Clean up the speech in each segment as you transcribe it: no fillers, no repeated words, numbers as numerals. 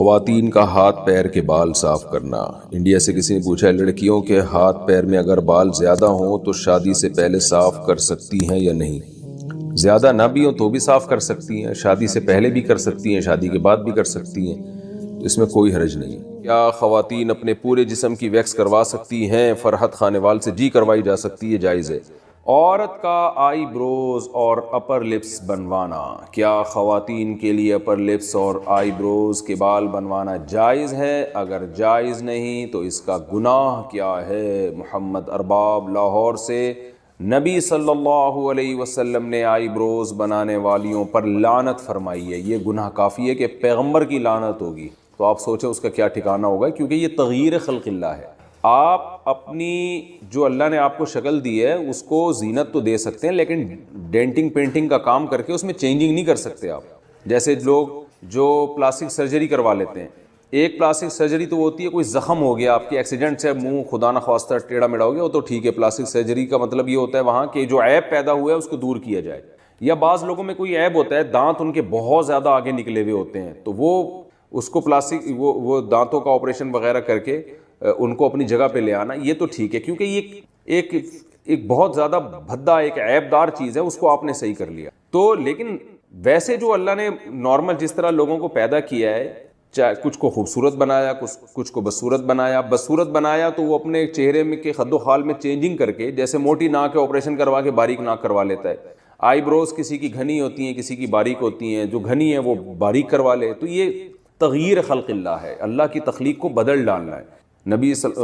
خواتین کا ہاتھ پیر کے بال صاف کرنا۔ انڈیا سے کسی نے پوچھا ہے لڑکیوں کے ہاتھ پیر میں اگر بال زیادہ ہوں تو شادی سے پہلے صاف کر سکتی ہیں یا نہیں؟ زیادہ نہ بھی ہوں تو بھی صاف کر سکتی ہیں، شادی سے پہلے بھی کر سکتی ہیں، شادی کے بعد بھی کر سکتی ہیں، تو اس میں کوئی حرج نہیں ہے۔ کیا خواتین اپنے پورے جسم کی ویکس کروا سکتی ہیں؟ فرحت خانیوال سے جی کروائی جا سکتی ہے، جائز ہے۔ عورت کا آئی بروز اور اپر لپس بنوانا، کیا خواتین کے لیے اپر لپس اور آئی بروز کے بال بنوانا جائز ہے؟ اگر جائز نہیں تو اس کا گناہ کیا ہے؟ محمد ارباب لاہور سے، نبی صلی اللہ علیہ وسلم نے آئی بروز بنانے والیوں پر لعنت فرمائی ہے۔ یہ گناہ کافی ہے کہ پیغمبر کی لعنت ہوگی، تو آپ سوچیں اس کا کیا ٹھکانہ ہوگا، کیونکہ یہ تغییر خلق اللہ ہے۔ آپ اپنی جو اللہ نے آپ کو شکل دی ہے اس کو زینت تو دے سکتے ہیں، لیکن ڈینٹنگ پینٹنگ کا کام کر کے اس میں چینجنگ نہیں کر سکتے آپ۔ جیسے لوگ جو پلاسٹک سرجری کروا لیتے ہیں، ایک پلاسٹک سرجری تو ہوتی ہے کوئی زخم ہو گیا آپ کے ایکسیڈنٹ سے، منہ خدا نخواستہ ٹیڑھا میڑھا ہو گیا، وہ تو ٹھیک ہے، پلاسٹک سرجری کا مطلب یہ ہوتا ہے وہاں کہ جو عیب پیدا ہوا ہے اس کو دور کیا جائے۔ یا بعض لوگوں میں کوئی عیب ہوتا ہے، دانت ان کے بہت زیادہ آگے نکلے ہوئے ہوتے ہیں، تو وہ اس کو پلاسٹک وہ دانتوں کا آپریشن وغیرہ کر کے ان کو اپنی جگہ پہ لے آنا، یہ تو ٹھیک ہے، کیونکہ یہ ایک بہت زیادہ بھدا ایک عیب دار چیز ہے، اس کو آپ نے صحیح کر لیا تو۔ لیکن ویسے جو اللہ نے نارمل جس طرح لوگوں کو پیدا کیا ہے، چاہے کچھ کو خوبصورت بنایا، کچھ کو بدصورت بنایا، بدصورت بنایا تو وہ اپنے چہرے میں کے خد و خال میں چینجنگ کر کے، جیسے موٹی ناک ہے آپریشن کروا کے باریک ناک کروا لیتا ہے، آئی بروز کسی کی گھنی ہوتی ہیں کسی کی باریک ہوتی ہیں، جو گھنی ہے وہ باریک کروا لے، تو یہ تغییر خلق اللہ ہے، اللہ کی تخلیق کو بدل ڈالنا ہے۔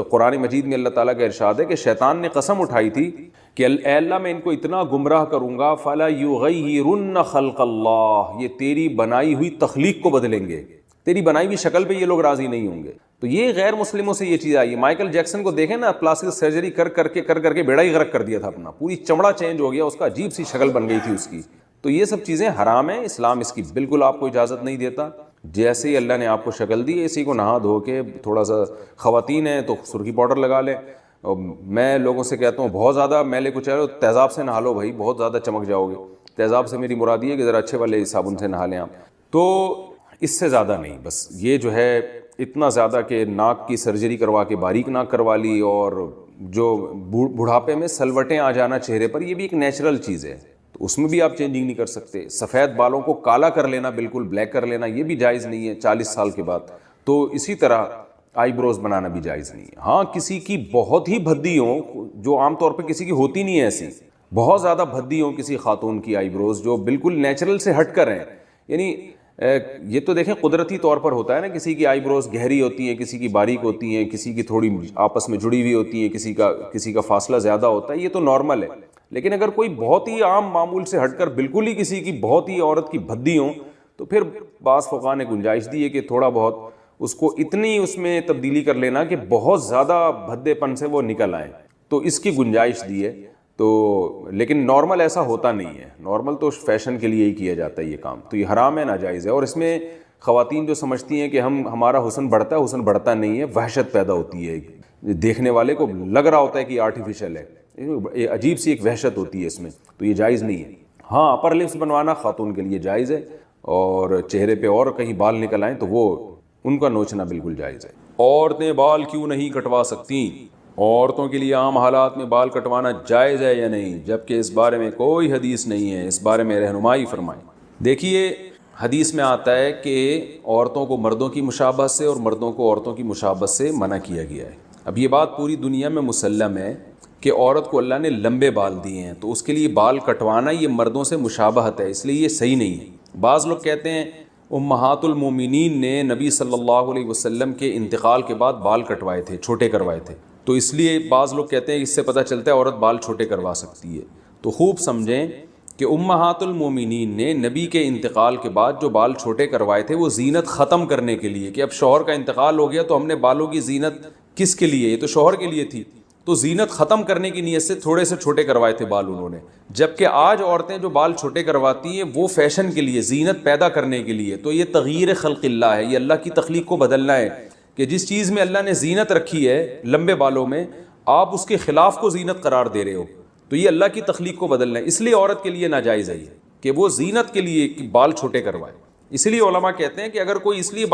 قرآن مجید میں اللہ تعالیٰ کا ارشاد ہے کہ شیطان نے قسم اٹھائی تھی کہ اے اللہ میں ان کو اتنا گمراہ کروں گا، فَلَا يُغَيِّرُنَّ خَلْقَ اللَّهِ، یہ تیری بنائی ہوئی تخلیق کو بدلیں گے، تیری بنائی ہوئی شکل پہ یہ لوگ راضی نہیں ہوں گے۔ تو یہ غیر مسلموں سے یہ چیز آئی ہے۔ مائیکل جیکسن کو دیکھیں نا، پلاسٹک سرجری کر کے بیڑا ہی غرق کر دیا تھا اپنا، پوری چمڑا چینج ہو گیا، اس کا عجیب سی شکل بن گئی تھی اس کی۔ تو یہ سب چیزیں حرام ہیں، اسلام اس کی بالکل آپ کو اجازت نہیں دیتا۔ جیسے ہی اللہ نے آپ کو شکل دی، اسی کو نہا دھو کے تھوڑا سا، خواتین ہیں تو سرخی پاؤڈر لگا لیں، اور میں لوگوں سے کہتا ہوں بہت زیادہ میلے کچھ ہے تیزاب سے نہا لو بھائی، بہت زیادہ چمک جاؤ گے۔ تیزاب سے میری مراد یہ ہے کہ ذرا اچھے والے صابن سے نہا لیں آپ، تو اس سے زیادہ نہیں۔ بس یہ جو ہے اتنا زیادہ کہ ناک کی سرجری کروا کے باریک ناک کروا لی، اور جو بڑھاپے میں سلوٹیں آ جانا چہرے پر، یہ بھی ایک نیچرل چیز ہے، تو اس میں بھی آپ چینجنگ نہیں کر سکتے۔ سفید بالوں کو کالا کر لینا، بالکل بلیک کر لینا، یہ بھی جائز نہیں ہے 40 سال کے بعد۔ تو اسی طرح آئی بروز بنانا بھی جائز نہیں ہے۔ ہاں کسی کی بہت ہی بھدی ہوں، جو عام طور پہ کسی کی ہوتی نہیں ہے ایسی، بہت زیادہ بھدی ہوں کسی خاتون کی آئی بروز، جو بالکل نیچرل سے ہٹ کر ہیں، یعنی یہ تو دیکھیں قدرتی طور پر ہوتا ہے نا، کسی کی آئی بروز گہری ہوتی ہیں، کسی کی باریک ہوتی ہیں، کسی کی تھوڑی آپس میں جڑی ہوئی ہوتی ہیں، کسی کا فاصلہ زیادہ ہوتا ہے، یہ تو نارمل ہے۔ لیکن اگر کوئی بہت ہی عام معمول سے ہٹ کر بالکل ہی کسی کی بہت ہی عورت کی بھدی ہوں، تو پھر بعض فقہاء نے گنجائش دی ہے کہ تھوڑا بہت اس کو اتنی اس میں تبدیلی کر لینا کہ بہت زیادہ بھدے پن سے وہ نکل آئیں، تو اس کی گنجائش دی ہے۔ تو لیکن نارمل ایسا ہوتا نہیں ہے، نارمل تو فیشن کے لیے ہی کیا جاتا ہے یہ کام، تو یہ حرام ہے، ناجائز ہے۔ اور اس میں خواتین جو سمجھتی ہیں کہ ہمارا حسن بڑھتا ہے، حسن بڑھتا نہیں ہے، وحشت پیدا ہوتی ہے، دیکھنے والے کو لگ رہا ہوتا ہے کہ یہ آرٹیفیشل ہے، عجیب سی ایک وحشت ہوتی ہے اس میں، تو یہ جائز نہیں ہے۔ ہاں اپر لپس بنوانا خاتون کے لیے جائز ہے، اور چہرے پہ اور کہیں بال نکل آئیں تو وہ ان کا نوچنا بالکل جائز ہے۔ عورتیں بال کیوں نہیں کٹوا سکتی؟ عورتوں کے لیے عام حالات میں بال کٹوانا جائز ہے یا نہیں؟ جبکہ اس بارے میں کوئی حدیث نہیں ہے، اس بارے میں رہنمائی فرمائیں۔ دیکھیے حدیث میں آتا ہے کہ عورتوں کو مردوں کی مشابہت سے اور مردوں کو عورتوں کی مشابہت سے منع کیا گیا ہے۔ اب یہ بات پوری دنیا میں مسلم ہے کہ عورت کو اللہ نے لمبے بال دیے ہیں، تو اس کے لیے بال کٹوانا یہ مردوں سے مشابہت ہے، اس لیے یہ صحیح نہیں ہے۔ بعض لوگ کہتے ہیں امہات المومنین نے نبی صلی اللہ علیہ وسلم کے انتقال کے بعد بال کٹوائے تھے، چھوٹے کروائے تھے، تو اس لیے بعض لوگ کہتے ہیں اس سے پتہ چلتا ہے عورت بال چھوٹے کروا سکتی ہے۔ تو خوب سمجھیں کہ امہات المومنین نے نبی کے انتقال کے بعد جو بال چھوٹے کروائے تھے وہ زینت ختم کرنے کے لیے، کہ اب شوہر کا انتقال ہو گیا تو ہم نے بالوں کی زینت کس کے لیے، یہ تو شوہر کے لیے تھی، تو زینت ختم کرنے کی نیت سے تھوڑے سے چھوٹے کروائے تھے بال انہوں نے۔ جبکہ آج عورتیں جو بال چھوٹے کرواتی ہیں وہ فیشن کے لیے، زینت پیدا کرنے کے لیے، تو یہ تغییر خلق اللہ ہے، یہ اللہ کی تخلیق کو بدلنا ہے، کہ جس چیز میں اللہ نے زینت رکھی ہے لمبے بالوں میں، آپ اس کے خلاف کو زینت قرار دے رہے ہو، تو یہ اللہ کی تخلیق کو بدلنا ہے۔ اس لیے عورت کے لیے ناجائز ہے کہ وہ زینت کے لیے بال چھوٹے کروائے۔ اس لیے علماء کہتے ہیں کہ اگر کوئی اس لیے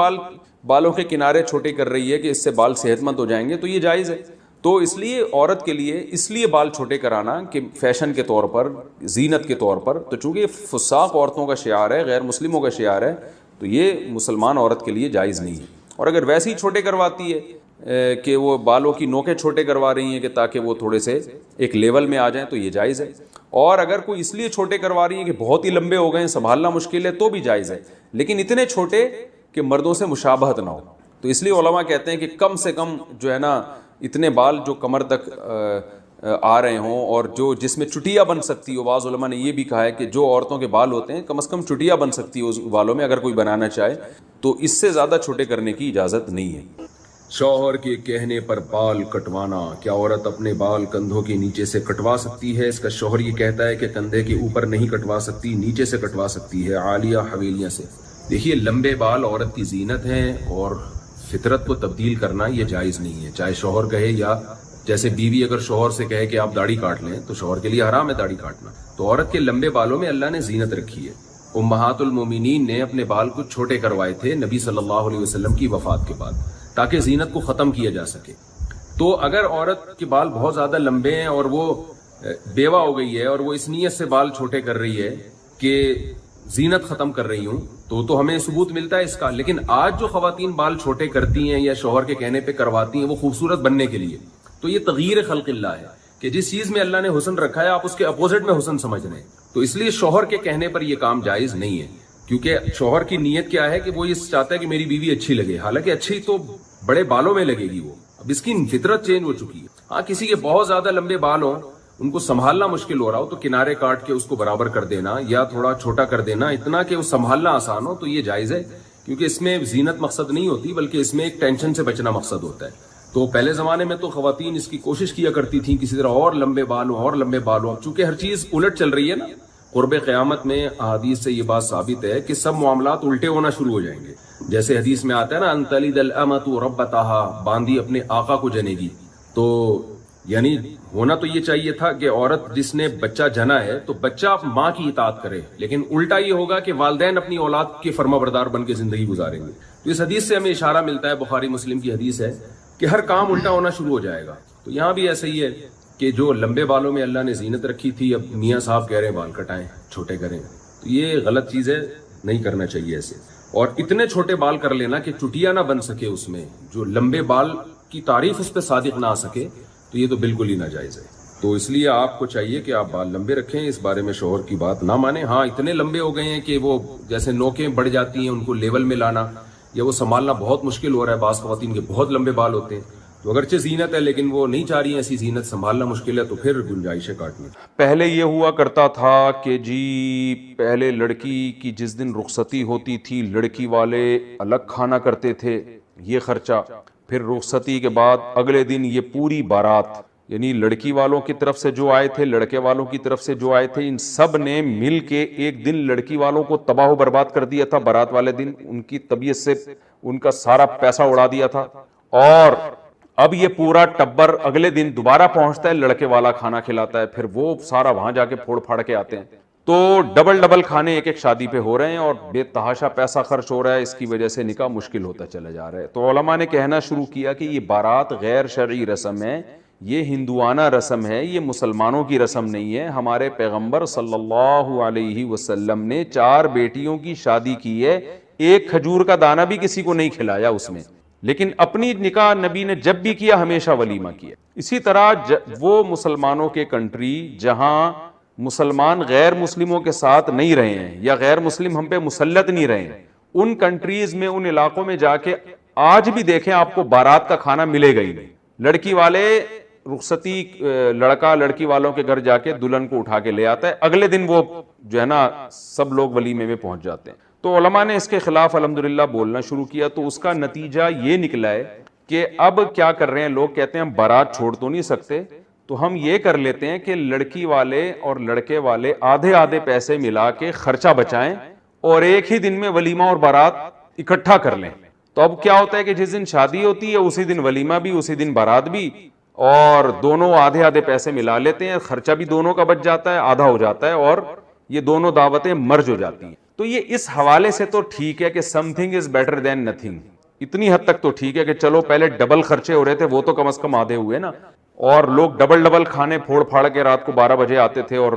بالوں کے کنارے چھوٹے کر رہی ہے کہ اس سے بال صحت مند ہو جائیں گے تو یہ جائز ہے. تو اس لیے عورت کے لیے اس لیے بال چھوٹے کرانا کہ فیشن کے طور پر، زینت کے طور پر، تو چونکہ فساق عورتوں کا شعار ہے، غیر مسلموں کا شعار ہے، تو یہ مسلمان عورت کے لیے جائز نہیں ہے. اور اگر ویسے ہی چھوٹے کرواتی ہے کہ وہ بالوں کی نوکیں چھوٹے کروا رہی ہیں کہ تاکہ وہ تھوڑے سے ایک لیول میں آ جائیں تو یہ جائز ہے. اور اگر کوئی اس لیے چھوٹے کروا رہی ہیں کہ بہت ہی لمبے ہو گئے ہیں، سنبھالنا مشکل ہے، تو بھی جائز ہے، لیکن اتنے چھوٹے کہ مردوں سے مشابہت نہ ہو. تو اس لیے علماء کہتے ہیں کہ کم سے کم جو ہے نا اتنے بال جو کمر تک آ رہے ہوں اور جو جس میں چٹیا بن سکتی ہو. بعض علماء نے یہ بھی کہا ہے کہ جو عورتوں کے بال ہوتے ہیں کم از کم چٹیا بن سکتی ہو اس بالوں میں، اگر کوئی بنانا چاہے تو اس سے زیادہ چھوٹے کرنے کی اجازت نہیں ہے. شوہر کے کہنے پر بال کٹوانا، کیا عورت اپنے بال کندھوں کے نیچے سے کٹوا سکتی ہے؟ اس کا شوہر یہ کہتا ہے کہ کندھے کے اوپر نہیں کٹوا سکتی، نیچے سے کٹوا سکتی ہے، عالیہ حویلیاں سے. دیکھیے لمبے بال عورت کی زینت ہیں اور فطرت کو تبدیل کرنا یہ جائز نہیں ہے، چاہے شوہر کہے یا جیسے بیوی اگر شوہر سے کہے کہ آپ داڑھی کاٹ لیں تو شوہر کے لیے حرام ہے داڑھی کاٹنا. تو عورت کے لمبے بالوں میں اللہ نے زینت رکھی ہے. امہات المومنین نے اپنے بال کو چھوٹے کروائے تھے نبی صلی اللہ علیہ وسلم کی وفات کے بعد تاکہ زینت کو ختم کیا جا سکے. تو اگر عورت کے بال بہت زیادہ لمبے ہیں اور وہ بیوہ ہو گئی ہے اور وہ اس نیت سے بال چھوٹے کر رہی ہے کہ زینت ختم کر رہی ہوں تو ہمیں ثبوت ملتا ہے اس کا. لیکن آج جو خواتین بال چھوٹے کرتی ہیں یا شوہر کے کہنے پہ کرواتی ہیں وہ خوبصورت بننے کے لیے، تو یہ تغییر خلق اللہ ہے کہ جس چیز میں اللہ نے حسن رکھا ہے آپ اس کے اپوزٹ میں حسن سمجھ رہے ہیں. تو اس لیے شوہر کے کہنے پر یہ کام جائز نہیں ہے، کیونکہ شوہر کی نیت کیا ہے کہ وہ یہ چاہتا ہے کہ میری بیوی اچھی لگے، حالانکہ اچھی تو بڑے بالوں میں لگے گی، وہ اب اس کی فطرت چینج ہو چکی ہے. ہاں کسی کے بہت زیادہ لمبے بال ہوں، ان کو سنبھالنا مشکل ہو رہا ہو تو کنارے کاٹ کے اس کو برابر کر دینا یا تھوڑا چھوٹا کر دینا اتنا کہ وہ سنبھالنا آسان ہو، تو یہ جائز ہے، کیونکہ اس میں زینت مقصد نہیں ہوتی بلکہ اس میں ایک ٹینشن سے بچنا مقصد ہوتا ہے. تو پہلے زمانے میں تو خواتین اس کی کوشش کیا کرتی تھیں کسی طرح اور لمبے بال ہوں اور لمبے بال ہوں. اب چونکہ ہر چیز الٹ چل رہی ہے نا، قرب قیامت میں احادیث سے یہ بات ثابت ہے کہ سب معاملات الٹے ہونا شروع ہو جائیں گے. جیسے حدیث میں آتا ہے نا ان تلد الامۃ ربتها، باندی اپنے آقا کو جنے گی. تو یعنی ہونا تو یہ چاہیے تھا کہ عورت جس نے بچہ جنا ہے تو بچہ ماں کی اطاعت کرے، لیکن الٹا یہ ہوگا کہ والدین اپنی اولاد کے فرما بردار بن کے زندگی گزاریں گے. تو اس حدیث سے ہمیں اشارہ ملتا ہے، بخاری مسلم کی حدیث ہے، کہ ہر کام الٹا ہونا شروع ہو جائے گا. تو یہاں بھی ایسا ہی ہے کہ جو لمبے بالوں میں اللہ نے زینت رکھی تھی اب میاں صاحب کہہ رہے ہیں بال کٹائیں، چھوٹے کریں، تو یہ غلط چیز ہے، نہیں کرنا چاہیے ایسے. اور اتنے چھوٹے بال کر لینا کہ چٹیا نہ بن سکے، اس میں جو لمبے بال کی تعریف اس پہ صادق نہ آ سکے، تو یہ تو بالکل ہی ناجائز ہے. تو اس لیے آپ کو چاہیے کہ آپ بال لمبے رکھیں، اس بارے میں شوہر کی بات نہ مانیں. ہاں اتنے لمبے ہو گئے ہیں کہ وہ جیسے نوکیں بڑھ جاتی ہیں، ان کو لیول میں لانا یا وہ سنبھالنا بہت مشکل ہو رہا ہے. بعض خواتین کے بہت لمبے بال ہوتے ہیں، تو اگرچہ زینت ہے لیکن وہ نہیں چاہ رہی ہیں ایسی زینت، سنبھالنا مشکل ہے، تو پھر گنجائش ہے کاٹنے. پہلے یہ ہوا کرتا تھا کہ جی پہلے لڑکی کی جس دن رخصتی ہوتی تھی لڑکی والے الگ کھانا کرتے تھے، یہ خرچہ، پھر رخصتی کے بعد اگلے دن یہ پوری بارات، یعنی لڑکی والوں کی طرف سے جو آئے تھے، لڑکے والوں کی طرف سے جو آئے تھے، ان سب نے مل کے ایک دن لڑکی والوں کو تباہ و برباد کر دیا تھا. بارات والے دن ان کی طبیعت سے ان کا سارا پیسہ اڑا دیا تھا. اور اب یہ پورا ٹبر اگلے دن دوبارہ پہنچتا ہے، لڑکے والا کھانا کھلاتا ہے، پھر وہ سارا وہاں جا کے پھوڑ پھاڑ کے آتے ہیں. تو ڈبل کھانے ایک ایک شادی پہ ہو رہے ہیں اور بے تحاشا پیسہ خرچ ہو رہا ہے. اس کی وجہ سے نکاح مشکل ہوتا چلا جا رہا ہے. تو علماء نے کہنا شروع کیا کہ یہ بارات غیر شرعی رسم ہے، یہ ہندوانہ رسم ہے، یہ مسلمانوں کی رسم نہیں ہے. ہمارے پیغمبر صلی اللہ علیہ وسلم نے 4 بیٹیوں کی شادی کی ہے، ایک کھجور کا دانہ بھی کسی کو نہیں کھلایا اس میں، لیکن اپنی نکاح نبی نے جب بھی کیا ہمیشہ ولیمہ کیا. اسی طرح وہ مسلمانوں کے کنٹری جہاں مسلمان غیر مسلموں کے ساتھ نہیں رہے ہیں یا غیر مسلم ہم پہ مسلط نہیں رہے ہیں، ان کنٹریز میں، ان علاقوں میں جا کے آج بھی دیکھیں آپ کو بارات کا کھانا ملے گا ہی نہیں. لڑکی والے رخصتی، لڑکا لڑکی والوں کے گھر جا کے دلہن کو اٹھا کے لے آتا ہے، اگلے دن وہ جو ہے نا سب لوگ ولیمے میں پہنچ جاتے ہیں. تو علماء نے اس کے خلاف الحمدللہ بولنا شروع کیا. تو اس کا نتیجہ یہ نکلا ہے کہ اب کیا کر رہے ہیں لوگ، کہتے ہیں ہم بارات چھوڑ تو نہیں سکتے، تو ہم یہ کر لیتے ہیں کہ لڑکی والے اور لڑکے والے آدھے پیسے ملا کے خرچہ بچائیں اور ایک ہی دن میں ولیمہ اور بارات اکٹھا کر لیں. تو اب کیا ہوتا ہے کہ جس دن شادی ہوتی ہے اسی دن ولیمہ بھی، اسی دن بارات بھی، اور دونوں آدھے پیسے ملا لیتے ہیں، خرچہ بھی دونوں کا بچ جاتا ہے، آدھا ہو جاتا ہے، اور یہ دونوں دعوتیں مرج ہو جاتی ہیں. تو یہ اس حوالے سے تو ٹھیک ہے کہ some thing is better than nothing, اتنی حد تک تو ٹھیک ہے کہ چلو پہلے ڈبل خرچے ہو رہے تھے وہ تو کم از کم آدھے ہوئے نا، اور لوگ ڈبل ڈبل کھانے پھوڑ پھاڑ کے رات کو 12 بجے آتے تھے، اور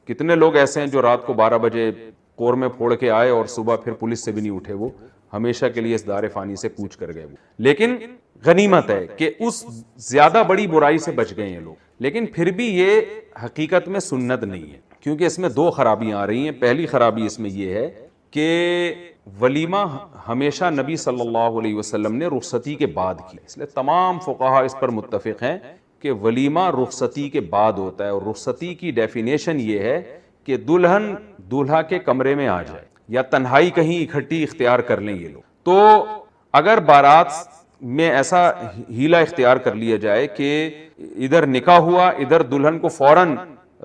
کتنے لوگ ایسے ہیں جو رات کو 12 بجے قورمے پھوڑ کے آئے اور صبح پھر پولیس سے بھی نہیں اٹھے، وہ ہمیشہ کے لیے اس دار فانی سے کوچ کر گئے وہ. لیکن غنیمت ہے کہ اس زیادہ بڑی برائی سے بچ گئے ہیں لوگ. لیکن پھر بھی یہ حقیقت میں سنت نہیں ہے، کیونکہ اس میں دو خرابیاں آ رہی ہیں. پہلی خرابی اس میں یہ ہے کہ ولیمہ ہمیشہ نبی صلی اللہ علیہ وسلم نے رخصتی کے بعد کی، اس لیے تمام فقہا اس پر متفق ہیں کہ ولیمہ رخصتی کے بعد ہوتا ہے. اور رخصتی کی ڈیفینیشن یہ ہے کہ دلہن دولہا کے کمرے میں آ جائے یا تنہائی کہیں اکٹھی اختیار کر لیں یہ لوگ. تو اگر بارات میں ایسا ہیلا اختیار کر لیا جائے کہ ادھر نکاح ہوا، ادھر دلہن کو فوراً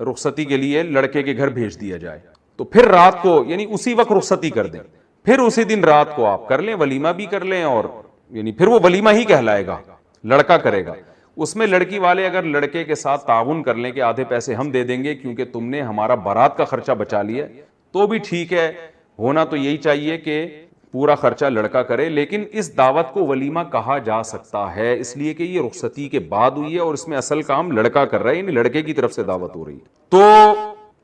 رخصتی کے لیے لڑکے کے گھر بھیج دیا جائے، تو پھر رات کو یعنی اسی وقت رخصتی کر دیں، پھر اسی دن رات کو آپ کر لیں، ولیمہ بھی کر لیں، اور یعنی پھر وہ ولیمہ ہی کہلائے گا، لڑکا کرے گا. اس میں لڑکی والے اگر لڑکے کے ساتھ تعاون کر لیں کہ آدھے پیسے ہم دے دیں گے کیونکہ تم نے ہمارا بارات کا خرچہ بچا لیا، تو بھی ٹھیک ہے. ہونا تو یہی چاہیے کہ پورا خرچہ لڑکا کرے. لیکن اس دعوت کو ولیمہ کہا جا سکتا ہے اس لیے کہ یہ رخصتی کے بعد ہوئی ہے اور اس میں اصل کام لڑکا کر رہا ہے، یعنی لڑکے کی طرف سے دعوت ہو رہی ہے. تو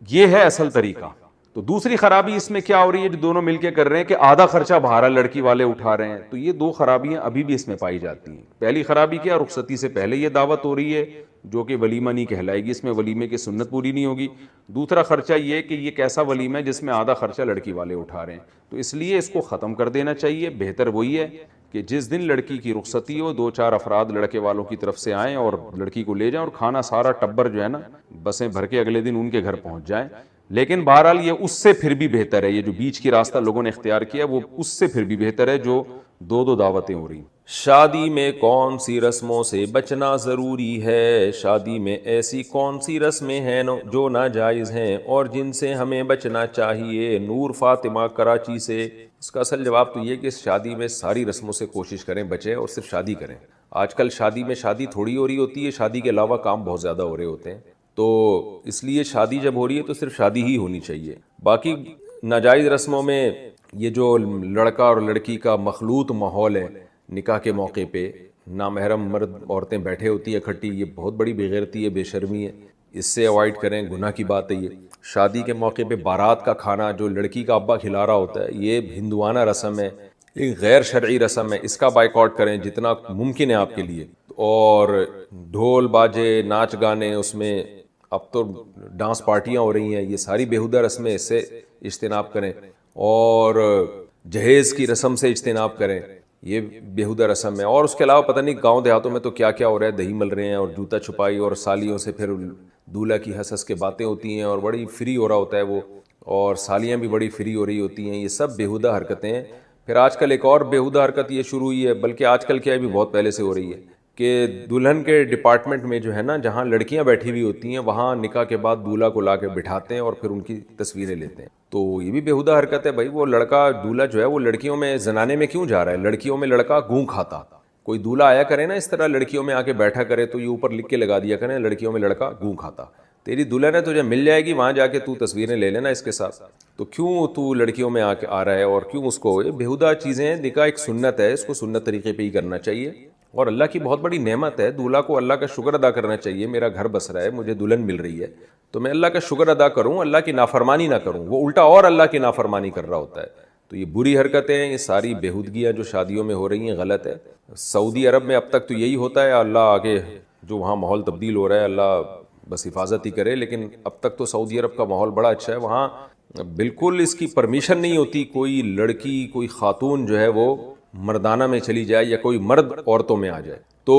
یہ ہے اصل طریقہ. تو دوسری خرابی اس میں کیا ہو رہی ہے جو دونوں مل کے کر رہے ہیں کہ آدھا خرچہ بہارا لڑکی والے اٹھا رہے ہیں. تو یہ دو خرابیاں ابھی بھی اس میں پائی جاتی ہیں. پہلی خرابی کیا، رخصتی سے پہلے یہ دعوت ہو رہی ہے جو کہ ولیمہ نہیں کہلائے گی، اس میں ولیمے کی سنت پوری نہیں ہوگی. دوسرا خرچہ یہ کہ یہ کیسا ولیمہ ہے جس میں آدھا خرچہ لڑکی والے اٹھا رہے ہیں. تو اس لیے اس کو ختم کر دینا چاہیے. بہتر وہی ہے کہ جس دن لڑکی کی رخصتی ہو 2-4 افراد لڑکے والوں کی طرف سے آئیں اور لڑکی کو لے جائیں، اور کھانا سارا ٹبر جو ہے نا بسیں بھر کے اگلے دن ان کے گھر پہنچ جائیں. لیکن بہرحال یہ اس سے پھر بھی بہتر ہے، یہ جو بیچ کی راستہ لوگوں نے اختیار کیا وہ اس سے پھر بھی بہتر ہے جو دو دعوتیں ہو رہی ہیں. شادی میں کون سی رسموں سے بچنا ضروری ہے؟ شادی میں ایسی کون سی رسمیں ہیں جو ناجائز ہیں اور جن سے ہمیں بچنا چاہیے؟ نور فاطمہ کراچی سے. اس کا اصل جواب تو یہ کہ شادی میں ساری رسموں سے کوشش کریں بچیں اور صرف شادی کریں. آج کل شادی میں شادی تھوڑی ہو رہی ہوتی ہے، شادی کے علاوہ کام بہت زیادہ ہو رہے ہوتے ہیں. تو اس لیے شادی جب ہو رہی ہے تو صرف شادی ہی ہونی چاہیے. باقی ناجائز رسموں میں یہ جو لڑکا اور لڑکی کا مخلوط ماحول ہے، نکاح کے موقع پہ نامحرم مرد عورتیں بیٹھے ہوتی ہیں اکٹھی، یہ بہت بڑی بے غیرتی ہے، بے شرمی ہے. اس سے اوائڈ کریں، گناہ کی بات ہے یہ. شادی کے موقع پہ بارات کا کھانا جو لڑکی کا ابا کھلا رہا ہوتا ہے یہ ہندوانہ رسم ہے، ایک غیر شرعی رسم ہے. اس کا بائیکاٹ کریں جتنا ممکن ہے آپ کے لیے. اور ڈھول باجے ناچ گانے، اس میں اب تو ڈانس پارٹیاں ہو رہی ہیں، یہ ساری بیہودہ رسمیں، اس سے اجتناب کریں. اور جہیز کی رسم سے اجتناب کریں، یہ بیہودہ رسم ہے. اور اس کے علاوہ پتہ نہیں گاؤں دیہاتوں میں تو کیا کیا ہو رہا ہے، دہی مل رہے ہیں اور جوتا چھپائی، اور سالیوں سے پھر دولہا کی ہنس ہنس کے باتیں ہوتی ہیں اور بڑی فری ہو رہا ہوتا ہے وہ، اور سالیاں بھی بڑی فری ہو رہی ہوتی ہیں. یہ سب بیہودہ حرکتیں ہیں. پھر آج کل ایک اور بیہودہ حرکت یہ شروع ہوئی ہے، بلکہ آج کل کیا ہے بھی بہت پہلے سے ہو رہی ہے، کہ دلہن کے ڈپارٹمنٹ میں جو ہے نا جہاں لڑکیاں بیٹھی ہوئی ہوتی ہیں وہاں نکاح کے بعد دولہا کو لا کے بٹھاتے ہیں اور پھر ان کی تصویریں لیتے ہیں. تو یہ بھی بیہودہ حرکت ہے بھائی. وہ لڑکا دولہا جو ہے وہ لڑکیوں میں زنانے میں کیوں جا رہا ہے؟ لڑکیوں میں لڑکا گوں کھاتا. کوئی دولہا آیا کرے نا اس طرح لڑکیوں میں آ کے بیٹھا کرے تو یہ اوپر لکھ کے لگا دیا کریں لڑکیوں میں لڑکا گوں کھاتا. تیری دلہن ہے تجھے مل جائے گی، وہاں جا کے تو تصویریں لے لینا اس کے ساتھ. تو کیوں تو لڑکیوں میں آ رہا ہے اور کیوں اس کو؟ یہ بیہودہ چیزیں ہیں. نکاح ایک سنت ہے، اس کو سنت طریقے پہ ہی کرنا چاہیے. اور اللہ کی بہت بڑی نعمت ہے، دولہا کو اللہ کا شکر ادا کرنا چاہیے. میرا گھر بس رہا ہے، مجھے دلہن مل رہی ہے تو میں اللہ کا شکر ادا کروں، اللہ کی نافرمانی نہ کروں. وہ الٹا اور اللہ کی نافرمانی کر رہا ہوتا ہے. تو یہ بری حرکتیں ہیں، یہ ساری بیہودگیاں جو شادیوں میں ہو رہی ہیں غلط ہے. سعودی عرب میں اب تک تو یہی ہوتا ہے، اللہ آگے جو وہاں ماحول تبدیل ہو رہا ہے اللہ بس حفاظت ہی کرے. لیکن اب تک تو سعودی عرب کا ماحول بڑا اچھا ہے. وہاں بالکل اس کی پرمیشن نہیں ہوتی کوئی لڑکی کوئی خاتون جو ہے وہ مردانہ میں چلی جائے یا کوئی مرد عورتوں میں آ جائے. تو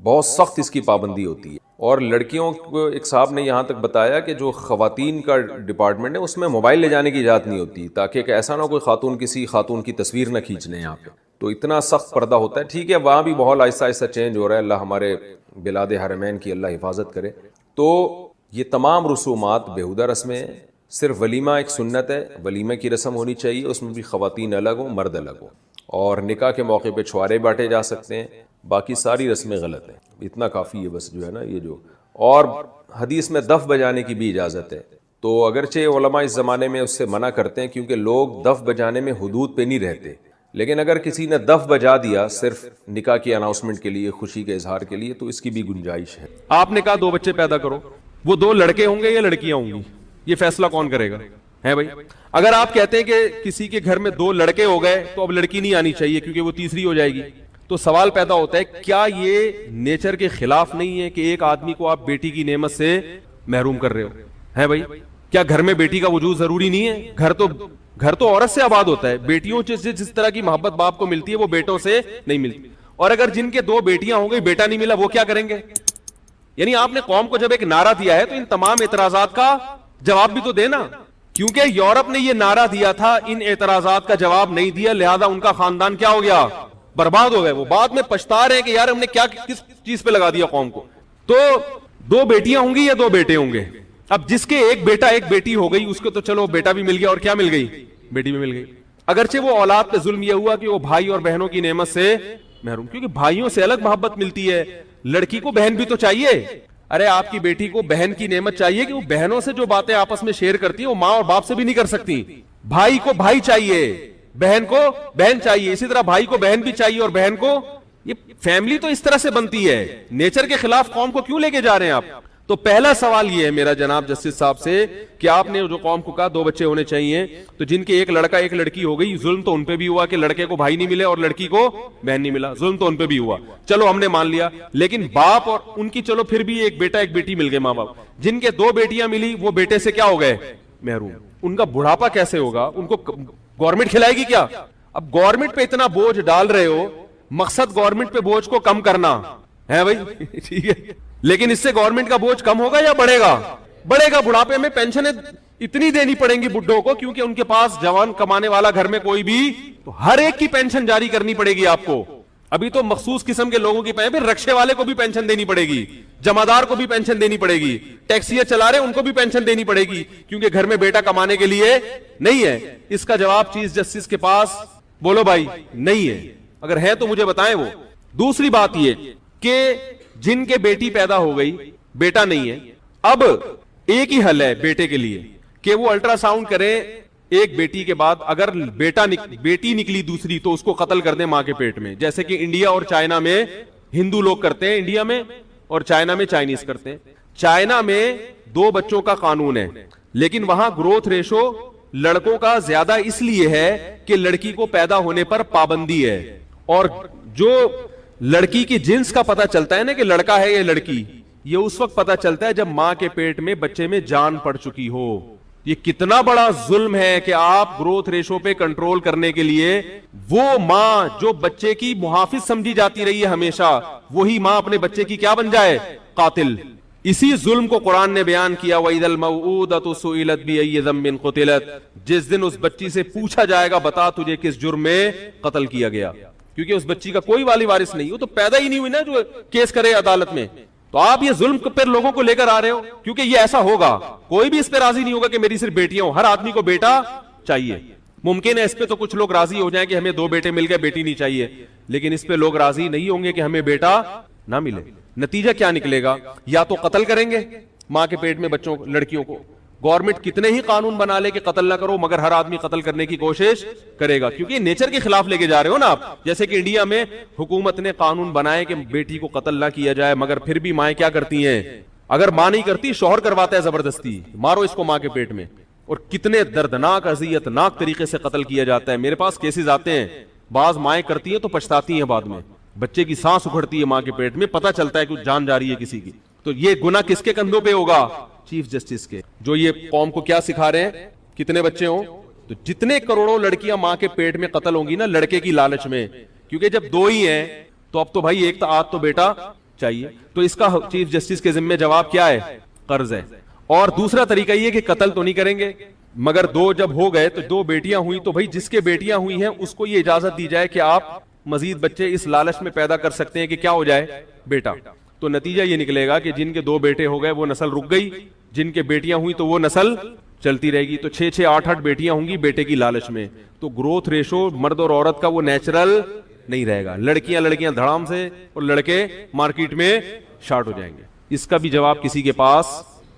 بہت سخت اس کی پابندی ہوتی ہے. اور لڑکیوں کو ایک صاحب نے یہاں تک بتایا کہ جو خواتین کا ڈپارٹمنٹ ہے اس میں موبائل لے جانے کی اجازت نہیں ہوتی، تاکہ کہ ایسا نہ کوئی خاتون کسی خاتون کی تصویر نہ کھینچ لیں یہاں پہ. تو اتنا سخت پردہ ہوتا ہے. ٹھیک ہے وہاں بھی ماحول آہستہ آہستہ چینج ہو رہا ہے، اللہ ہمارے بلاد حرمین کی اللہ حفاظت کرے. تو یہ تمام رسومات بیہودہ رسمیں ہیں. صرف ولیمہ ایک سنت ہے، ولیمہ کی رسم ہونی چاہیے، اس میں بھی خواتین الگ ہوں مرد الگ ہوں. اور نکاح کے موقع پہ چھوارے بانٹے جا سکتے ہیں، باقی ساری رسمیں غلط ہیں. اتنا کافی ہے بس جو ہے نا یہ جو. اور حدیث میں دف بجانے کی بھی اجازت ہے. تو اگرچہ علماء اس زمانے میں اس سے منع کرتے ہیں کیونکہ لوگ دف بجانے میں حدود پہ نہیں رہتے، لیکن اگر کسی نے دف بجا دیا صرف نکاح کی اناؤنسمنٹ کے لیے، خوشی کے اظہار کے لیے، تو اس کی بھی گنجائش ہے۔ آپ نے کہا 2 بچے پیدا کرو، وہ 2 لڑکے ہوں گے یا لڑکیاں ہوں گی، یہ فیصلہ کون کرے گا؟ ہے بھائی، اگر آپ کہتے ہیں کہ کسی کے گھر میں 2 لڑکے ہو گئے تو اب لڑکی نہیں آنی چاہیے کیونکہ وہ تیسری ہو جائے گی، تو سوال پیدا ہوتا ہے کیا یہ نیچر کے خلاف نہیں ہے کہ ایک آدمی کو آپ بیٹی کی نعمت سے محروم کر رہے ہو؟ ہے بھائی، کیا گھر میں بیٹی کا وجود ضروری نہیں ہے؟ گھر تو عورت سے آباد ہوتا ہے، بیٹیوں سے جس طرح کی محبت باپ کو ملتی ہے وہ بیٹوں سے نہیں ملتی، اور اگر جن کے 2 بیٹیاں ہوں گی بیٹا نہیں ملا وہ کیا کریں گے؟ یعنی آپ نے قوم کو جب ایک نعرہ دیا ہے تو ان تمام اعتراضات کا جواب بھی تو دینا، کیونکہ یورپ نے یہ نعرہ دیا تھا، ان اعتراضات کا جواب نہیں دیا، لہذا ان کا خاندان کیا ہو گیا؟ برباد ہو گئے۔ وہ بعد میں پچھتا رہے ہیں کہ یار ہم نے کیا کس چیز پہ لگا دیا قوم کو۔ تو 2 بیٹیاں ہوں گی یا 2 بیٹے ہوں گے؟ اب جس کے ایک بیٹا ایک بیٹی ہو گئی اس کو تو چلو بیٹا بھی مل گیا، اور کیا مل گئی؟ بیٹی بھی مل گئی۔ اگرچہ وہ اولاد پہ ظلم یہ ہوا کہ وہ بھائی اور بہنوں کی نعمت سے محروم، کیونکہ بھائیوں سے الگ محبت ملتی ہے، لڑکی کو بہن بھی تو چاہیے۔ ارے آپ کی بیٹی کو بہن کی نعمت چاہیے کہ وہ بہنوں سے جو باتیں آپس میں شیئر کرتی ہیں وہ ماں اور باپ سے بھی نہیں کر سکتی۔ بھائی کو بھائی چاہیے، بہن کو بہن چاہیے، اسی طرح بھائی کو بہن بھی چاہیے اور بہن کو۔ یہ فیملی تو اس طرح سے بنتی ہے، نیچر کے خلاف قوم کو کیوں لے کے جا رہے ہیں آپ؟ تو پہلا سوال یہ ہے میرا جناب جسٹس صاحب سے کہ آپ نے جو قوم کو کہا 2 بچے ہونے چاہیے، تو جن کے ایک لڑکا ایک لڑکی ہو گئی، ظلم تو ان پہ بھی ہوا کہ لڑکے کو بھائی نہیں ملے اور لڑکی کو بہن نہیں ملا، ظلم تو ان پہ بھی ہوا، چلو ہم نے مان لیا۔ لیکن باپ اور ان کی چلو پھر بھی ایک بیٹا ایک بیٹی مل گئے، ماں باپ جن کے 2 بیٹیاں ملی وہ بیٹے سے کیا ہو گئے؟ محروم۔ ان کا بڑھاپا کیسے ہوگا؟ ان کو گورنمنٹ کھلائے گی کیا؟ اب گورنمنٹ پہ اتنا بوجھ ڈال رہے ہو، مقصد گورنمنٹ پہ بوجھ کو کم کرنا ہے بھائی، ٹھیک ہے، لیکن اس سے گورنمنٹ کا بوجھ کم ہوگا یا بڑھے گا؟ بڑھے گا۔ بڑھاپے میں پینشنیں اتنی دینی پڑیں گی بڈھوں کو کیونکہ ان کے پاس جوان کمانے والا گھر میں کوئی بھی، تو ہر ایک کی پینشن جاری کرنی پڑے گی آپ کو۔ ابھی تو مخصوص قسم کے لوگوں کی پھر رکشے والے کو بھی پینشن دینی پڑے گی، جمعدار کو بھی پینشن دینی پڑے گی، ٹیکسیاں چلا رہے ان کو بھی پینشن دینی پڑے گی کیونکہ گھر میں بیٹا کمانے کے لیے نہیں ہے۔ اس کا جواب چیف جسٹس کے پاس بولو بھائی نہیں ہے، اگر ہے تو مجھے بتائیں وہ۔ دوسری بات یہ کہ جن کے بیٹی پیدا ہو گئی بیٹا نہیں ہے، اب ایک ہی حل ہے بیٹے کے لیے کہ وہ الٹرا ساؤنڈ کرے ایک بیٹی کے بعد، اگر بیٹی نکلی دوسری تو اس کو قتل کر دیں ماں کے پیٹ میں، جیسے کہ انڈیا اور چائنا میں ہندو لوگ کرتے ہیں، انڈیا میں، اور چائنا میں چائنیز کرتے ہیں۔ چائنا میں 2 بچوں کا قانون ہے، لیکن وہاں گروتھ ریشو لڑکوں کا زیادہ اس لیے ہے کہ لڑکی کو پیدا ہونے پر پابندی ہے، اور جو لڑکی کی جنس کا پتہ چلتا ہے نا کہ لڑکا ہے یا لڑکی، یہ اس وقت پتہ چلتا ہے جب ماں کے پیٹ میں بچے میں جان پڑ چکی ہو۔ یہ کتنا بڑا ظلم ہے کہ آپ گروتھ ریشو پہ کنٹرول کرنے کے لیے وہ ماں جو بچے کی محافظ سمجھی جاتی رہی ہے ہمیشہ، وہی ماں اپنے بچے کی کیا بن جائے؟ قاتل۔ اسی ظلم کو قرآن نے بیان کیا، وَإِذَا الْمَوْءُودَةُ سُئِلَتْ بِأَيِّ ذَنبٍ قُتِلَتْ، جس دن اس بچی سے پوچھا جائے گا بتا تجھے کس جرم میں قتل کیا گیا، کیونکہ اس بچی کا کوئی والی وارث نہیں، وہ تو پیدا ہی نہیں ہوئی نا جو کیس کرے عدالت میں۔ تو آپ یہ ظلم پر لوگوں کو لے کر آ رہے ہو، کیونکہ یہ ایسا ہوگا، کوئی بھی اس پہ راضی نہیں ہوگا کہ میری صرف بیٹیاں ہوں، ہر آدمی کو بیٹا چاہیے۔ ممکن ہے اس پہ تو کچھ لوگ راضی ہو جائیں کہ ہمیں 2 بیٹے مل گئے بیٹی نہیں چاہیے، لیکن اس پہ لوگ راضی نہیں ہوں گے کہ ہمیں بیٹا نہ ملے۔ نتیجہ کیا نکلے گا؟ یا تو قتل کریں گے ماں کے پیٹ میں بچوں لڑکیوں کو، گورنمنٹ کتنے ہی قانون بنا لے کہ قتل نہ کرو، مگر ہر آدمی قتل کرنے کی کوشش کرے گا، کیونکہ نیچر کے خلاف لے کے جا رہے ہو نا آپ۔ جیسے کہ انڈیا میں حکومت نے قانون بنائے کہ بیٹی کو قتل نہ کیا جائے، مگر پھر بھی مائیں کیا کرتی ہیں؟ اگر ماں نہیں کرتی شوہر کرواتا ہے زبردستی، مارو اس کو ماں کے پیٹ میں، اور کتنے دردناک اذیت ناک طریقے سے قتل کیا جاتا ہے۔ میرے پاس کیسز آتے ہیں، بعض مائیں کرتی ہیں تو پچھتاتی ہیں بعد میں، بچے کی سانس اکھڑتی ہے ماں کے پیٹ میں، پتہ چلتا ہے کہ جان جا رہی ہے کسی کی۔ تو یہ گناہ کس کے کندھوں پہ ہوگا؟ چیف جسٹس کے، جو یہ قوم کو کیا سکھا رہے ہیں؟ کتنے بچے ہوں تو جتنے کروڑوں لڑکیاں ماں کے پیٹ میں قتل ہوں گی نا لڑکے کی لالچ میں، کیونکہ جب 2 ہی ہیں تو اب تو بھائی ایک تو بیٹا چاہیے، تو اس کا چیف جسٹس کے ذمہ جواب کیا ہے؟ قرض ہے۔ اور دوسرا طریقہ یہ کہ قتل تو نہیں کریں گے، مگر 2 جب ہو گئے تو 2 بیٹیاں ہوئی تو بھائی جس کے بیٹیاں ہوئی ہیں اس کو یہ اجازت دی جائے کہ آپ مزید بچے اس لالچ میں پیدا کر سکتے ہیں کہ کیا ہو جائے؟ بیٹا۔ تو نتیجہ یہ نکلے گا کہ جن کے 2 بیٹے ہو گئے وہ نسل رک گئی، جن کے بیٹیاں ہوئی تو وہ نسل چلتی رہے گی، تو 6 8 بیٹیاں ہوں گی بیٹے کی لالچ میں، تو گروتھ ریشو مرد اور عورت کا وہ نیچرل نہیں رہے گا، لڑکیاں دھڑام سے اور لڑکے مارکیٹ میں شارٹ ہو جائیں گے۔ اس کا بھی جواب کسی کے پاس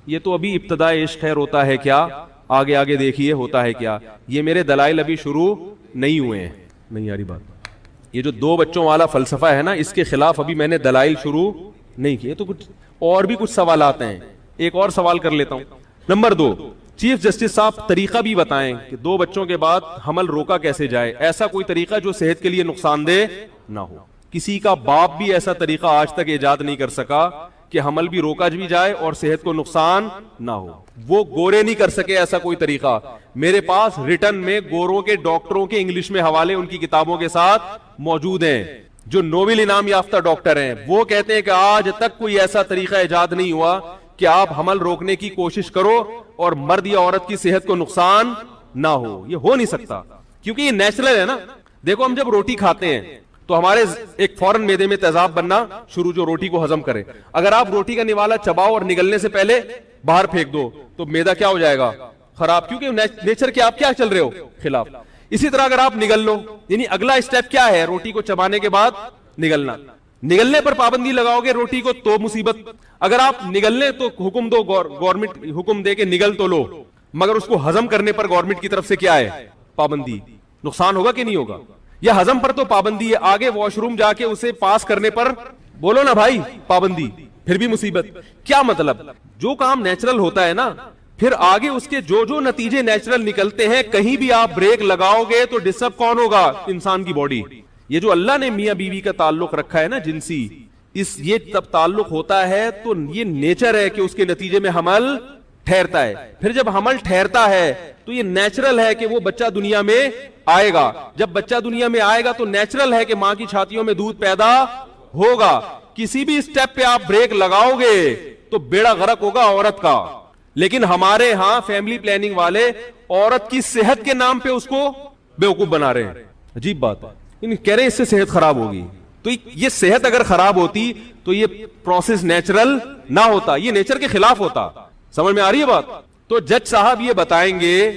یہ تو ابھی ابتدا عشق ہے، ہوتا ہے کیا آگے آگے دیکھیے ہوتا ہے کیا. یہ میرے دلائل ابھی شروع نہیں ہوئے ہیں. نہیں آ رہی بات. یہ جو 2 بچوں والا فلسفہ ہے نا، اس کے خلاف ابھی میں نے دلائل شروع نہیں کیے. تو کچھ اور بھی کچھ سوالات ہیں. ایک اور سوال کر لیتا ہوں. نمبر 2، چیف جسٹس صاحب طریقہ بھی بتائیں کہ 2 بچوں کے بعد حمل روکا کیسے جائے. ایسا کوئی طریقہ جو صحت کے لیے نقصان دہ نہ ہو. کسی کا باپ بھی ایسا طریقہ آج تک ایجاد نہیں کر سکا کہ حمل بھی روکا بھی جائے اور صحت کو نقصان نہ ہو. وہ گورے نہیں کر سکے ایسا کوئی طریقہ. میرے پاس ریٹن میں گوروں کے ڈاکٹروں کے انگلش میں حوالے ان کی کتابوں کے ساتھ موجود ہیں، جو نوبل انعام یافتہ ڈاکٹر ہیں. وہ کہتے ہیں کہ آج تک کوئی ایسا طریقہ ایجاد نہیں ہوا کہ آپ حمل روکنے کی کوشش کرو اور مرد یا عورت کی صحت کو نقصان نہ ہو. یہ ہو نہیں سکتا کیونکہ یہ نیچرل ہے نا. دیکھو ہم جب روٹی کھاتے ہیں تو ہمارے ایک فوراً معدے میں تیزاب بننا شروع جو روٹی کو ہضم کرے. اگر آپ روٹی کا نوالا چباؤ اور نگلنے سے پہلے باہر پھینک دو تو معدہ کیا ہو جائے گا؟ خراب. کیونکہ نیچر کے آپ کیا چل رہے ہو؟ خلاف. اسی طرح اگر آپ نگل لو، یعنی اگلا اسٹیپ کیا ہے؟ روٹی کو چبانے کے بعد نگلنا. نگلنے پر پابندی لگاؤ گے روٹی کو تو مصیبت. اگر آپ نگلنے تو حکم دو، گورنمنٹ حکم دے کہ نگل تو لو، مگر اس کو ہضم کرنے پر گورنمنٹ کی طرف سے کیا ہے؟ پابندی. نقصان ہوگا کہ نہیں ہوگا؟ یا ہضم پر تو پابندی ہے، آگے واش روم جا کے اسے پاس کرنے پر بولو نا بھائی پابندی، پھر بھی مصیبت. کیا مطلب؟ جو کام نیچرل ہوتا ہے نا، پھر آگے اس کے جو نتیجے نیچرل نکلتے ہیں، کہیں بھی آپ بریک لگاؤ گے تو ڈسٹرب کون ہوگا؟ انسان کی باڈی. یہ جو اللہ نے میاں بیوی کا تعلق رکھا ہے نا جنسی، یہ تب تعلق ہوتا ہے تو یہ نیچر ہے کہ اس کے نتیجے میں حمل ٹھہرتا ہے. پھر جب حمل ٹھہرتا ہے تو یہ نیچرل ہے کہ وہ بچہ دنیا میں آئے گا. جب بچہ دنیا میں آئے گا تو نیچرل ہے کہ ماں کی چھاتیوں میں دودھ پیدا ہوگا. کسی بھی اسٹیپ پہ آپ بریک لگاؤ گے تو بیڑا غرق ہوگا عورت کا. لیکن ہمارے ہاں فیملی پلاننگ والے عورت کی صحت کے نام پہ اس کو بیوقوف بنا رہے ہیں. عجیب بات ہے. کہہ رہے ہیں اس سے صحت خراب ہوگی. تو یہ صحت اگر خراب ہوتی تو یہ پروسیس نیچرل نہ ہوتا، یہ نیچر کے خلاف ہوتا. سمجھ میں آ رہی ہے بات؟ تو جج صاحب یہ بتائیں گے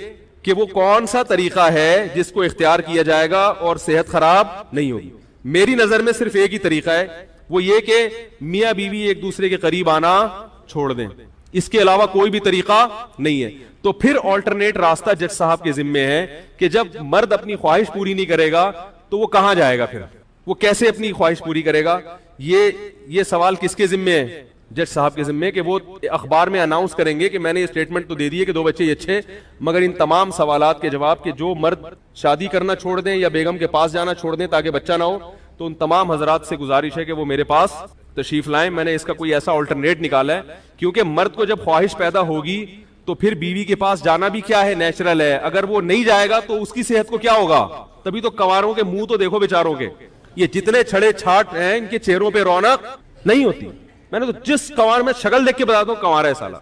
کہ وہ کون سا طریقہ ہے جس کو اختیار کیا جائے گا اور صحت خراب نہیں ہوگی. میری نظر میں صرف ایک ہی طریقہ ہے، وہ یہ کہ میاں بیوی ایک دوسرے کے قریب آنا چھوڑ دیں. اس کے علاوہ کوئی بھی طریقہ نہیں ہے. تو پھر آلٹرنیٹ راستہ جج صاحب کے ذمے ہے کہ جب مرد اپنی خواہش پوری نہیں کرے گا تو وہ کہاں جائے گا؟ پھر وہ کیسے اپنی خواہش پوری کرے گا؟ یہ سوال کس کے ذمے ہے؟ جج صاحب کے ذمے، کہ وہ اخبار میں اناؤنس کریں گے کہ میں نے یہ اسٹیٹمنٹ تو دے دی ہے کہ 2 بچے اچھے، مگر ان تمام سوالات کے جواب کہ جو مرد شادی کرنا چھوڑ دیں یا بیگم کے پاس جانا چھوڑ دیں تاکہ بچہ نہ ہو، تو ان تمام حضرات سے گزارش ہے کہ وہ میرے پاس تشریف لائیں. میں نے اس کا کوئی ایسا آلٹرنیٹ نکالا ہے، کیونکہ مرد کو جب خواہش پیدا ہوگی تو پھر بیوی کے پاس جانا بھی کیا ہے؟ نیچرل ہے. اگر وہ نہیں جائے گا تو اس کی صحت کو کیا ہوگا؟ تبھی تو کنواروں کے منہ تو دیکھو بیچاروں کے، یہ جتنے چھڑے چھاٹ ہیں ان کے چہروں پہ رونق نہیں ہوتی. میں نے تو جس کنوار میں شکل دیکھ کے بتاتا ہوں کنوار ہے سالا،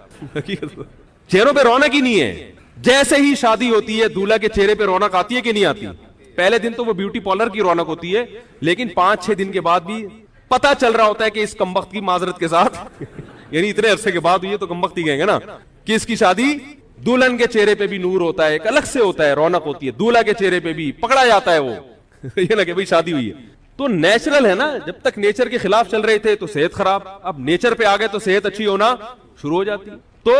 چہروں پہ رونق ہی نہیں ہے. جیسے ہی شادی ہوتی ہے دولہا کے چہرے پہ رونق آتی ہے کہ نہیں آتی؟ پہلے دن تو وہ بیوٹی پارلر کی رونق ہوتی ہے، لیکن 5-6 دن کے بعد بھی پتا چل رہا ہوتا ہے کہ اس کمبخت کی معذرت کے ساتھ یعنی اتنے عرصے کے بعد ہوئی ہے تو کمبخت ہی کہیں گے نا کہ اس کی شادی. دلہن کے چہرے پہ بھی نور ہوتا ہے، ایک الگ سے ہوتا ہے، رونق ہوتی ہے. دولہا کے چہرے پہ بھی پکڑا جاتا ہے وہ یہ نہ کہ بھائی شادی ہوئی ہے. تو نیچرل ہے نا. جب تک نیچر کے خلاف چل رہے تھے تو صحت خراب، اب نیچر پہ آ گئے تو صحت اچھی ہونا شروع ہو جاتی. تو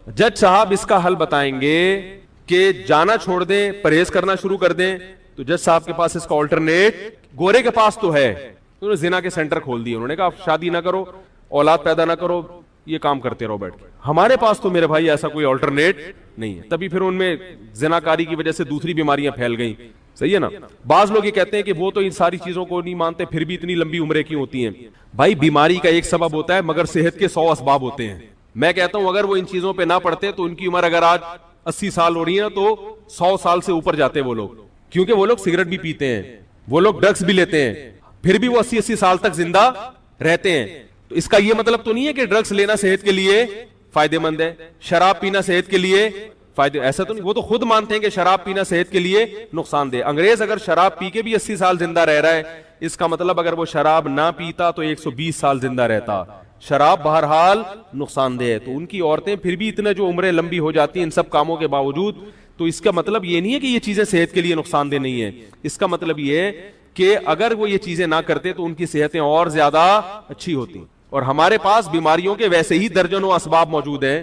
جج صاحب اس کا حل بتائیں گے کہ جانا چھوڑ دیں، پرہیز کرنا شروع کر دیں. تو جج صاحب کے پاس اس کا آلٹرنیٹ، گورے کے پاس تو ہے، انہوں نے زنا کے سینٹر کھول دیے. انہوں نے کہا شادی نہ کرو، اولاد پیدا نہ کرو، یہ کام کرتے رہو بیٹھ کے. ہمارے پاس تو میرے بھائی ایسا کوئی آلٹرنیٹ نہیں ہے. تبھی پھر ان میں زناکاری کی وجہ سے دوسری بیماریاں پھیل گئیں. صحیح ہے نا. بعض لوگ یہ کہتے ہیں کہ وہ تو ان ساری چیزوں کو نہیں مانتے پھر بھی اتنی لمبی عمریں کیوں ہوتی ہیں. بھائی بیماری کا ایک سبب ہوتا ہے مگر صحت کے 100 اسباب ہوتے ہیں. میں کہتا ہوں اگر وہ ان چیزوں پہ نہ پڑتے تو ان کی عمر اگر آج 80 سال ہو رہی ہے تو 100 سال سے اوپر جاتے وہ لوگ. کیونکہ وہ لوگ سگریٹ بھی پیتے ہیں، وہ لوگ ڈرگس بھی لیتے ہیں، پھر بھی وہ 80 سال تک زندہ رہتے ہیں. تو اس کا یہ مطلب تو نہیں ہے کہ ڈرگس لینا صحت کے لیے فائدہ مند ہے، شراب پینا صحت کے لیے فائدہ، ایسا تو نہیں. وہ تو خود مانتے ہیں کہ شراب پینا صحت کے لیے نقصان دہ. انگریز اگر شراب پی کے بھی 80 سال زندہ رہ رہا ہے، اس کا مطلب اگر وہ شراب نہ پیتا تو 120 سال زندہ رہتا. شراب بہرحال نقصان دہ ہے. تو ان کی عورتیں پھر بھی اتنا جو عمریں لمبی ہو جاتی ہیں ان سب کاموں کے باوجود، تو اس کا مطلب یہ نہیں ہے کہ یہ چیزیں صحت کے لیے نقصان دہ نہیں ہے. اس کا مطلب یہ ہے کہ اگر وہ یہ چیزیں نہ کرتے تو ان کی صحتیں اور زیادہ اچھی ہوتی. اور ہمارے پاس بیماریوں کے ویسے ہی درجنوں اسباب موجود ہیں.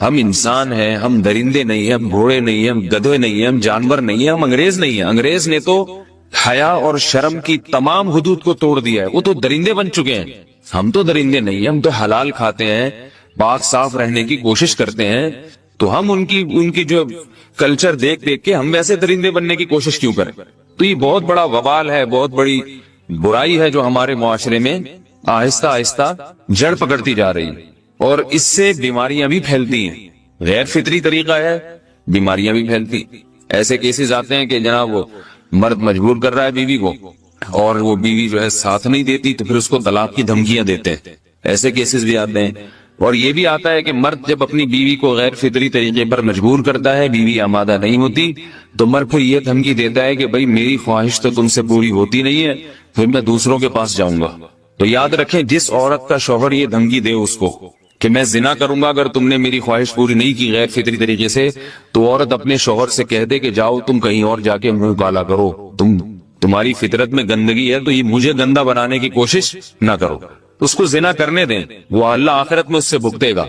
ہم انسان ہیں, ہم درندے نہیں ہیں, ہم گھوڑے نہیں ہیں, ہم گدھے نہیں ہیں, ہم جانور نہیں ہیں, ہم انگریز نہیں ہیں. انگریز نے تو حیا اور شرم کی تمام حدود کو توڑ دیا ہے, وہ تو درندے بن چکے ہیں. ہم تو درندے نہیں ہیں, ہم تو حلال کھاتے ہیں, پاک صاف رہنے کی کوشش کرتے ہیں. تو ہم ان کی جو کلچر دیکھ کے ہم ویسے درندے بننے کی کوشش کیوں کریں؟ تو یہ بہت بڑا وبال ہے, بہت بڑی برائی ہے جو ہمارے معاشرے میں آہستہ آہستہ جڑ پکڑتی جا رہی ہے, اور اس سے بیماریاں بھی پھیلتی ہیں. غیر فطری طریقہ ہے, بیماریاں بھی پھیلتی. ایسے کیسز آتے ہیں کہ جناب وہ مرد مجبور کر رہا ہے بیوی کو, اور وہ بیوی جو ہے ساتھ نہیں دیتی تو پھر اس کو طلاق کی دھمکیاں دیتے ہیں. ایسے کیسز بھی آتے ہیں. اور یہ بھی آتا ہے کہ مرد جب اپنی بیوی کو غیر فطری طریقے پر مجبور کرتا ہے, بیوی آمادہ نہیں ہوتی, تو مرد پھر یہ دھمکی دیتا ہے کہ بھائی میری خواہش تو تم سے پوری ہوتی نہیں ہے, پھر میں دوسروں کے پاس جاؤں گا. تو یاد رکھیں, جس عورت کا شوہر یہ دھمکی دے اس کو کہ میں زنا کروں گا اگر تم نے میری خواہش پوری نہیں کی غیر فطری طریقے سے, تو عورت اپنے شوہر سے کہہ دے کہ جاؤ تم کہیں اور جا کے منہ کالا کرو, تمہاری فطرت میں گندگی ہے تو یہ مجھے گندا بنانے کی کوشش نہ کرو. اس کو زنا کرنے دیں, وہ اللہ آخرت میں اس سے بھگتے گا.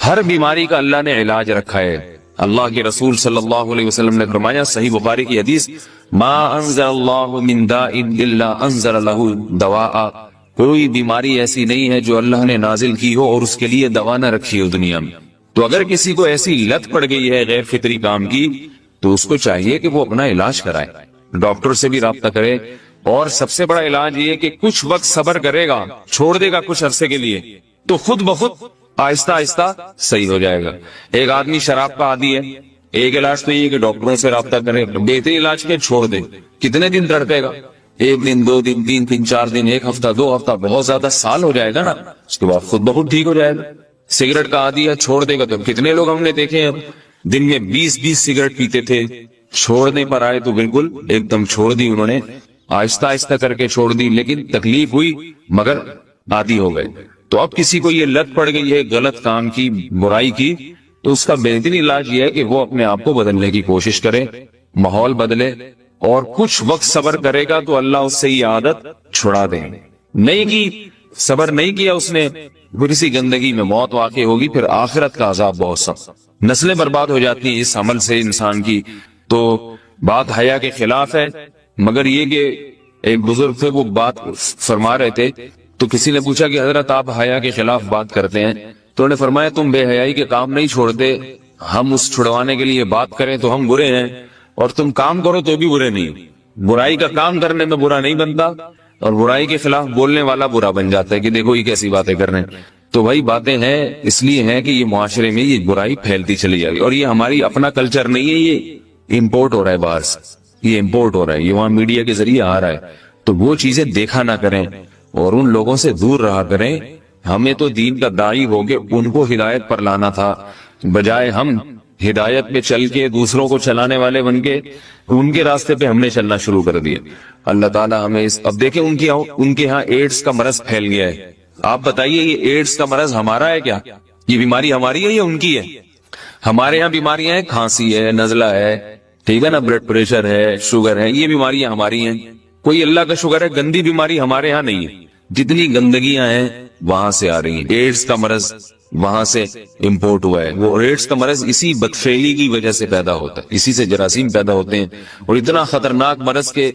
ہر بیماری کا اللہ نے علاج رکھا ہے. اللہ کے رسول صلی اللہ علیہ وسلم نے فرمایا, صحیح بخاری کی حدیث, ما انزل اللہ من داء الا انزل له دواء. کوئی بیماری ایسی نہیں ہے جو اللہ نے نازل کی ہو اور اس کے لیے دوا نہ رکھی ہو دنیا میں. تو اگر کسی کو ایسی لت پڑ گئی ہے غیر فطری کام کی, تو اس کو چاہیے کہ وہ اپنا علاج کرائے, ڈاکٹر سے بھی رابطہ کرے. اور سب سے بڑا علاج یہ کہ کچھ وقت صبر کرے گا, چھوڑ دے گا کچھ عرصے کے لیے, تو خود بخود آہستہ آہستہ صحیح ہو جائے گا. ایک آدمی شراب کا عادی ہے, ایک علاج تو یہ کہ ڈاکٹروں سے رابطہ کرے, بہترین علاج کے چھوڑ دے. کتنے دن تڑپے گا؟ ایک دن, 2 دن, 3 دن, 4 دن, ایک ہفتہ, 2 ہفتہ, بہت زیادہ سال ہو جائے گا نا, اس کے بعد خود بخود ٹھیک ہو جائے گا. سگریٹ کا عادی ہے, چھوڑ دے گا. تو کتنے لوگ ہم نے دیکھے ہیں دن میں 20 سگریٹ پیتے تھے, چھوڑنے پر آئے تو بالکل ایک دم چھوڑ دی انہوں نے, آہستہ آہستہ کر کے چھوڑ دی, لیکن تکلیف ہوئی مگر عادی ہو گئے. تو اب کسی کو یہ لت پڑ گئی ہے غلط کام کی, برائی کی, تو اس کا بہترین علاج یہ ہے کہ وہ اپنے آپ کو بدلنے کی کوشش کرے, ماحول بدلے, اور کچھ وقت صبر کرے گا تو اللہ اس سے یہ عادت چھڑا دے. نہیں کی, صبر نہیں کیا اس نے, پھر اسی گندگی میں موت واقع ہوگی, پھر آخرت کا عذاب بہت سخت. نسلیں برباد ہو جاتی ہیں اس عمل سے انسان کی. تو بات حیا کے خلاف ہے, مگر یہ کہ ایک بزرگ تھے, وہ بات فرما رہے تھے, تو کسی نے پوچھا کہ حضرت آپ حیا کے خلاف بات کرتے ہیں, تو انہوں نے فرمایا تم بے حیائی کے کام نہیں چھوڑتے, ہم اس چھڑوانے کے لیے بات کریں تو ہم برے ہیں, اور تم کام کرو تو بھی برے نہیں. برائی کا کام کرنے میں برا نہیں بنتا, اور برائی کے خلاف بولنے والا برا بن جاتا ہے کہ دیکھو یہ کیسی باتیں کر رہے ہیں. تو بھائی باتیں ہیں اس لیے ہیں کہ یہ معاشرے میں یہ برائی پھیلتی چلی جائے گی, اور یہ ہماری اپنا کلچر نہیں ہے, یہ امپورٹ ہو رہا ہے باہر سے, یہ امپورٹ ہو رہا ہے, یہ وہاں میڈیا کے ذریعے آ رہا ہے. تو وہ چیزیں دیکھا نہ کریں اور ان لوگوں سے دور رہا کریں. ہمیں تو دین کا داعی ہو کے ان کو ہدایت پر لانا تھا, بجائے ہم ہدایت پہ چل کے دوسروں کو چلانے والے بن کے ان کے راستے پہ ہم نے چلنا شروع کر دیا. اللہ تعالیٰ ہمیں اب دیکھیں ان کے ہاں ایڈز کا مرض پھیل گیا ہے. آپ بتائیے یہ ایڈز کا مرض ہمارا ہے کیا؟ یہ بیماری ہماری ہے یا ان کی ہے؟ ہمارے ہاں بیماریاں ہیں, کھانسی ہے, نزلہ ہے, ٹھیک ہے نا, بلڈ پریشر ہے, شوگر ہے, یہ بیماریاں ہماری ہیں. کوئی اللہ کا شکر ہے گندی بیماری ہمارے ہاں نہیں ہے. جتنی گندگیاں ہیں وہاں سے آ رہی ہیں. ایڈز کا مرض وہاں سے امپورٹ ہوا ہے. وہ ایڈز کا مرض اسی بدفعلی کی وجہ سے پیدا ہوتا ہے, اسی سے جراثیم پیدا ہوتے ہیں, اور اتنا خطرناک مرض کے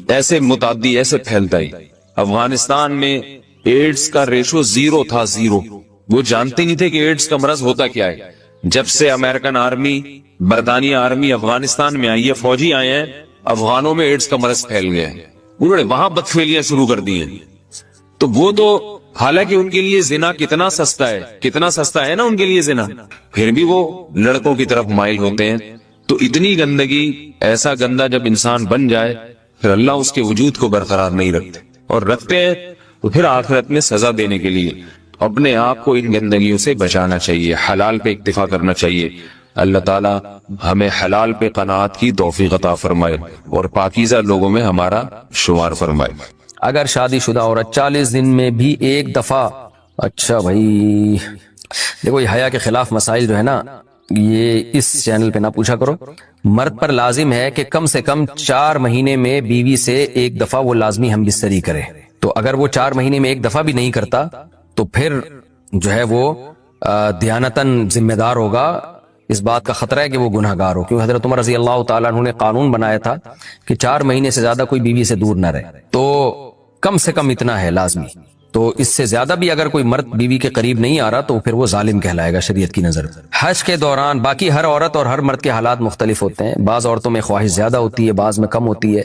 ایسے متعدی ایسے پھیلتا ہے. افغانستان میں ایڈز کا ریشو 0 تھا, 0. وہ جانتے نہیں تھے کہ ایڈز کا مرض ہوتا کیا ہے. جب سے امریکن آرمی, برطانیہ آرمی افغانستان میں آئی ہے, فوجی آئے ہیں, افغانوں میں ایڈز کا مرض پھیل گیا ہے. انہوں نے وہاں بدفعلیاں شروع کر دی ہیں. تو وہ تو حالانکہ ان کے لیے زنا کتنا سستا ہے نا ان کے لیے زنا, پھر بھی وہ لڑکوں کی طرف مائل ہوتے ہیں. تو اتنی گندگی, ایسا گندا جب انسان بن جائے پھر اللہ اس کے وجود کو برقرار نہیں رکھتے, اور رکھتے ہیں تو پھر آخرت میں سزا دینے کے لیے اپنے آپ کو ان گندگیوں سے بچانا چاہیے, حلال پہ اکتفا کرنا چاہیے. اللہ تعالیٰ ہمیں حلال پہ قناعت کی توفیق عطا فرمائے اور پاکیزہ لوگوں میں ہمارا شمار فرمائے. اگر شادی شدہ عورت 40 دن میں بھی ایک دفعہ, اچھا بھائی دیکھو یہ حیا کے خلاف مسائل جو ہے نا یہ اس چینل پہ نہ پوچھا کرو. مرد پر لازم ہے کہ کم سے کم 4 مہینے میں بیوی سے ایک دفعہ وہ لازمی ہم بستری کرے. تو اگر وہ 4 مہینے میں ایک دفعہ بھی نہیں کرتا تو پھر جو ہے وہ دیانتاً ذمہ دار ہوگا، اس بات کا خطرہ ہے کہ وہ گناہ گار ہو، کیونکہ حضرت عمر رضی اللہ تعالیٰ عنہ نے قانون بنایا تھا کہ 4 مہینے سے زیادہ کوئی بیوی سے دور نہ رہے، تو کم سے کم اتنا ہے لازمی، تو اس سے زیادہ بھی اگر کوئی مرد بیوی کے قریب نہیں آ رہا تو پھر وہ ظالم کہلائے گا شریعت کی نظر میں۔ حج کے دوران باقی ہر عورت اور ہر مرد کے حالات مختلف ہوتے ہیں، بعض عورتوں میں خواہش زیادہ ہوتی ہے، بعض میں کم ہوتی ہے،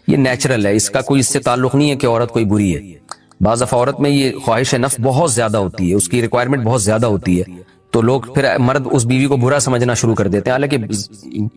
یہ نیچرل ہے، اس کا کوئی اس سے تعلق نہیں ہے کہ عورت کوئی بری ہے۔ بعض دفعہ عورت میں یہ خواہش نفس بہت زیادہ ہوتی ہے، اس کی ریکوائرمنٹ بہت زیادہ ہوتی ہے، تو لوگ پھر مرد اس بیوی کو برا سمجھنا شروع کر دیتے ہیں، حالانکہ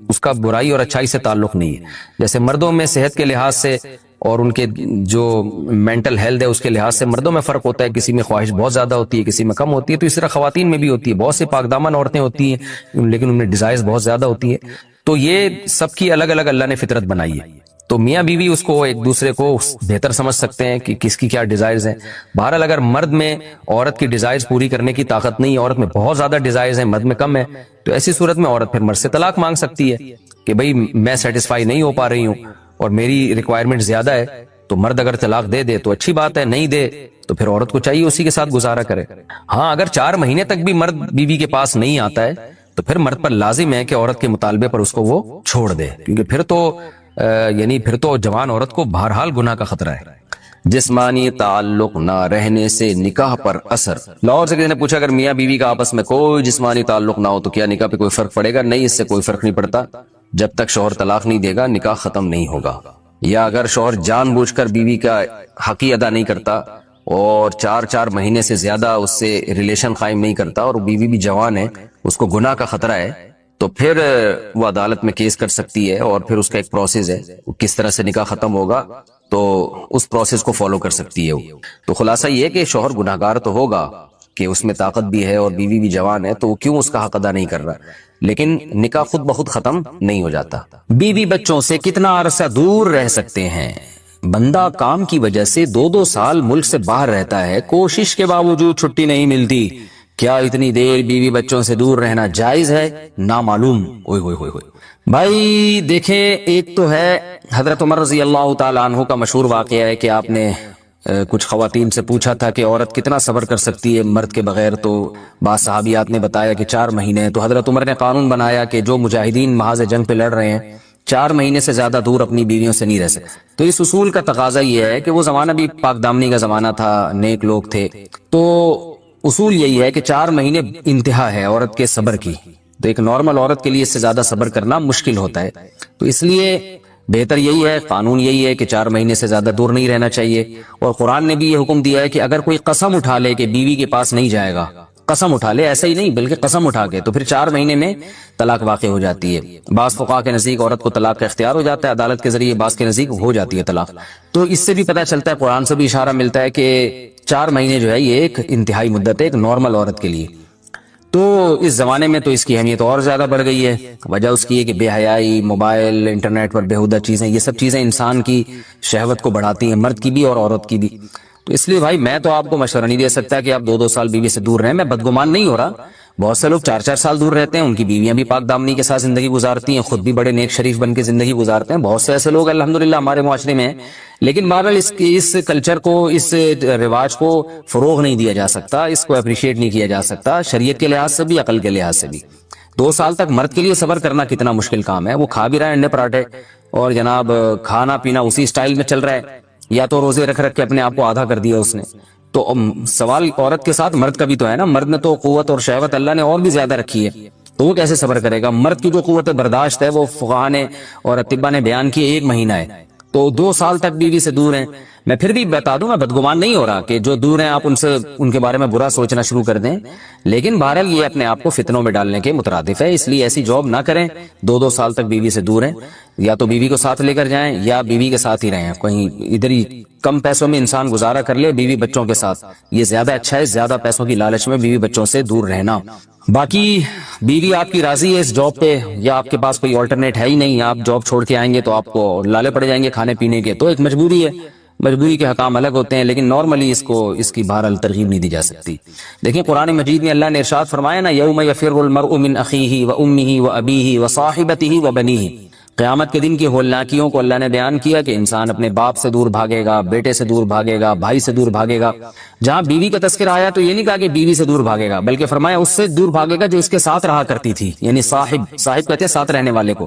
اس کا برائی اور اچھائی سے تعلق نہیں ہے۔ جیسے مردوں میں صحت کے لحاظ سے اور ان کے جو مینٹل ہیلتھ ہے اس کے لحاظ سے مردوں میں فرق ہوتا ہے، کسی میں خواہش بہت زیادہ ہوتی ہے، کسی میں کم ہوتی ہے، تو اس طرح خواتین میں بھی ہوتی ہے، بہت سی پاک دامن عورتیں ہوتی ہیں لیکن ان میں ڈیزائرز بہت زیادہ ہوتی ہے، تو یہ سب کی الگ الگ اللہ نے فطرت بنائی ہے، تو میاں بیوی اس کو ایک دوسرے کو بہتر سمجھ سکتے ہیں کہ کس کی کیا ڈیزائرز ہیں۔ بہرحال اگر مرد میں عورت کی ڈیزائرز پوری کرنے کی طاقت نہیں ہے، عورت میں بہت زیادہ ڈیزائرز ہیں، مرد میں کم ہے، تو ایسی صورت میں عورت پھر مرد سے طلاق مانگ سکتی ہے کہ بھئی میں سیٹسفائی نہیں ہو پا رہی ہوں اور میری ریکوائرمنٹ زیادہ ہے، تو مرد اگر طلاق دے دے تو اچھی بات ہے، نہیں دے تو پھر عورت کو چاہیے اسی کے ساتھ گزارا کرے۔ ہاں اگر 4 مہینے تک بھی مرد بیوی کے پاس نہیں آتا ہے تو پھر مرد پر لازم ہے کہ عورت کے مطالبے پر اس کو وہ چھوڑ دے، کیونکہ پھر تو جوان عورت کو بہرحال گناہ کا خطرہ ہے۔ جسمانی تعلق نہ رہنے سے نکاح پر اثر۔ لاہور سے کسی نے پوچھا اگر میاں بیوی کا آپس میں کوئی جسمانی تعلق نہ ہو تو کیا نکاح پہ کوئی فرق پڑے گا؟ نہیں، اس سے کوئی فرق نہیں پڑتا، جب تک شوہر طلاق نہیں دے گا نکاح ختم نہیں ہوگا۔ یا اگر شوہر جان بوجھ کر بیوی کا حق ہی ادا نہیں کرتا اور 4 مہینے سے زیادہ اس سے ریلیشن قائم نہیں کرتا اور بیوی بھی جوان ہے، اس کو گناہ کا خطرہ ہے، تو پھر وہ عدالت میں کیس کر سکتی ہے اور پھر اس کا ایک پروسیس ہے، کس طرح سے نکاح ختم ہوگا تو اس پروسیس کو فالو کر سکتی ہے وہ۔ تو خلاصہ یہ ہے کہ شوہر گناہ گار تو ہوگا کہ اس میں طاقت بھی ہے اور بیوی بھی جوان ہے، تو وہ کیوں اس کا حق ادا نہیں کر رہا، لیکن نکاح خود بخود ختم نہیں ہو جاتا۔ بیوی بچوں سے کتنا عرصہ دور رہ سکتے ہیں؟ بندہ کام کی وجہ سے 2 سال ملک سے باہر رہتا ہے، کوشش کے باوجود چھٹی نہیں ملتی، کیا اتنی دیر بیوی بچوں سے دور رہنا جائز ہے؟ نامعلوم۔ اوئے ہوئے ہوئے ہوئے بھائی دیکھیں، ایک تو ہے حضرت عمر رضی اللہ تعالیٰ عنہ کا مشہور واقعہ ہے کہ آپ نے کچھ خواتین سے پوچھا تھا کہ عورت کتنا صبر کر سکتی ہے مرد کے بغیر، تو بعض صحابیات نے بتایا کہ 4 مہینے، تو حضرت عمر نے قانون بنایا کہ جو مجاہدین محاذ جنگ پہ لڑ رہے ہیں 4 مہینے سے زیادہ دور اپنی بیویوں سے نہیں رہ سکتے۔ تو اس اصول کا تقاضا یہ ہے کہ وہ زمانہ بھی پاک دامنی کا زمانہ تھا، نیک لوگ تھے، تو اصول یہی ہے کہ 4 مہینے انتہا ہے عورت کے صبر کی، تو ایک نارمل عورت کے لیے اس سے زیادہ صبر کرنا مشکل ہوتا ہے، تو اس لیے بہتر یہی ہے، قانون یہی ہے کہ 4 مہینے سے زیادہ دور نہیں رہنا چاہیے۔ اور قرآن نے بھی یہ حکم دیا ہے کہ اگر کوئی قسم اٹھا لے کہ بیوی کے پاس نہیں جائے گا، قسم اٹھا لے، ایسا ہی نہیں بلکہ قسم اٹھا کے، تو پھر 4 مہینے میں طلاق واقع ہو جاتی ہے۔ بعض فقہاء کے نزدیک عورت کو طلاق کا اختیار ہو جاتا ہے عدالت کے ذریعے، بعض کے نزدیک ہو جاتی ہے طلاق۔ تو اس سے بھی پتہ چلتا ہے، قرآن سے بھی اشارہ ملتا ہے کہ 4 مہینے جو ہے یہ ایک انتہائی مدت ہے ایک نارمل عورت کے لیے۔ تو اس زمانے میں تو اس کی اہمیت اور زیادہ بڑھ گئی ہے، وجہ اس کی ہے کہ بے حیائی، موبائل، انٹرنیٹ پر بےہودہ چیزیں، یہ سب چیزیں انسان کی شہوت کو بڑھاتی ہیں، مرد کی بھی اور عورت کی بھی۔ تو اس لیے بھائی میں تو آپ کو مشورہ نہیں دے سکتا کہ آپ 2 سال بیوی سے دور رہیں، میں بدگمان نہیں ہو رہا، بہت سے لوگ 4 سال دور رہتے ہیں، ان کی بیویاں بھی پاک دامنی کے ساتھ زندگی گزارتی ہیں، خود بھی بڑے نیک شریف بن کے زندگی گزارتے ہیں، بہت سے ایسے لوگ الحمدللہ ہمارے معاشرے میں ہیں، لیکن بہرحال اس کلچر کو، اس رواج کو فروغ نہیں دیا جا سکتا، اس کو اپریشیٹ نہیں کیا جا سکتا، شریعت کے لحاظ سے بھی، عقل کے لحاظ سے بھی۔ 2 سال تک مرد کے لیے صبر کرنا کتنا مشکل کام ہے، وہ کھا بھی رہا ہے انڈے پراٹھے اور جناب کھانا پینا اسی سٹائل میں چل رہا ہے، یا تو روزے رکھ کے اپنے آپ کو آدھا کر دیا اس نے۔ تو سوال عورت کے ساتھ مرد کا بھی تو ہے نا، مرد نے تو قوت اور شہوت اللہ نے اور بھی زیادہ رکھی ہے، تو وہ کیسے صبر کرے گا؟ مرد کی جو قوت برداشت ہے وہ فقہاء نے اور اطباء نے بیان کی 1 مہینہ ہے، تو 2 سال تک بیوی سے دور ہیں۔ میں پھر بھی بتا دوں، میں بدگمان نہیں ہو رہا کہ جو دور ہیں آپ ان کے بارے میں برا سوچنا شروع کر دیں، لیکن بہرحال یہ اپنے آپ کو فتنوں میں ڈالنے کے مترادف ہے، اس لیے ایسی جاب نہ کریں 2 سال تک بیوی سے دور ہیں، یا تو بیوی کو ساتھ لے کر جائیں یا بیوی کے ساتھ ہی رہیں، کہیں ادھر ہی کم پیسوں میں انسان گزارا کر لے بیوی بچوں کے ساتھ، یہ زیادہ اچھا ہے، زیادہ پیسوں کی لالچ میں بیوی بچوں سے دور رہنا۔ باقی بیوی آپ کی راضی ہے اس جاب پہ یا آپ کے پاس کوئی آلٹرنیٹ ہے ہی نہیں، آپ جاب چھوڑ کے آئیں گے تو آپ کو لالے پڑ جائیں گے کھانے پینے کے، تو ایک مجبوری ہے، مجبوری کے حکام الگ ہوتے ہیں، لیکن نارملی اس کی بہرحال ترغیب نہیں دی جا سکتی۔ دیکھیں قرآن مجید میں اللہ نے ارشاد فرمایا نا، یوم یفر المرء من اخیہ و امہ و ابیہ و صاحبتہ و بنیہ، قیامت کے دن کی ہولناکیوں کو اللہ نے بیان کیا کہ انسان اپنے باپ سے دور بھاگے گا، بیٹے سے دور بھاگے گا، بھائی سے دور بھاگے گا. جہاں بیوی کا تذکرہ آیا تو یہ نہیں کہا کہ بیوی سے دور بھاگے گا، بلکہ فرمایا اس سے دور بھاگے گا جو اس کے ساتھ رہا کرتی تھی، یعنی صاحب کہتے ہیں ساتھ رہنے والے کو،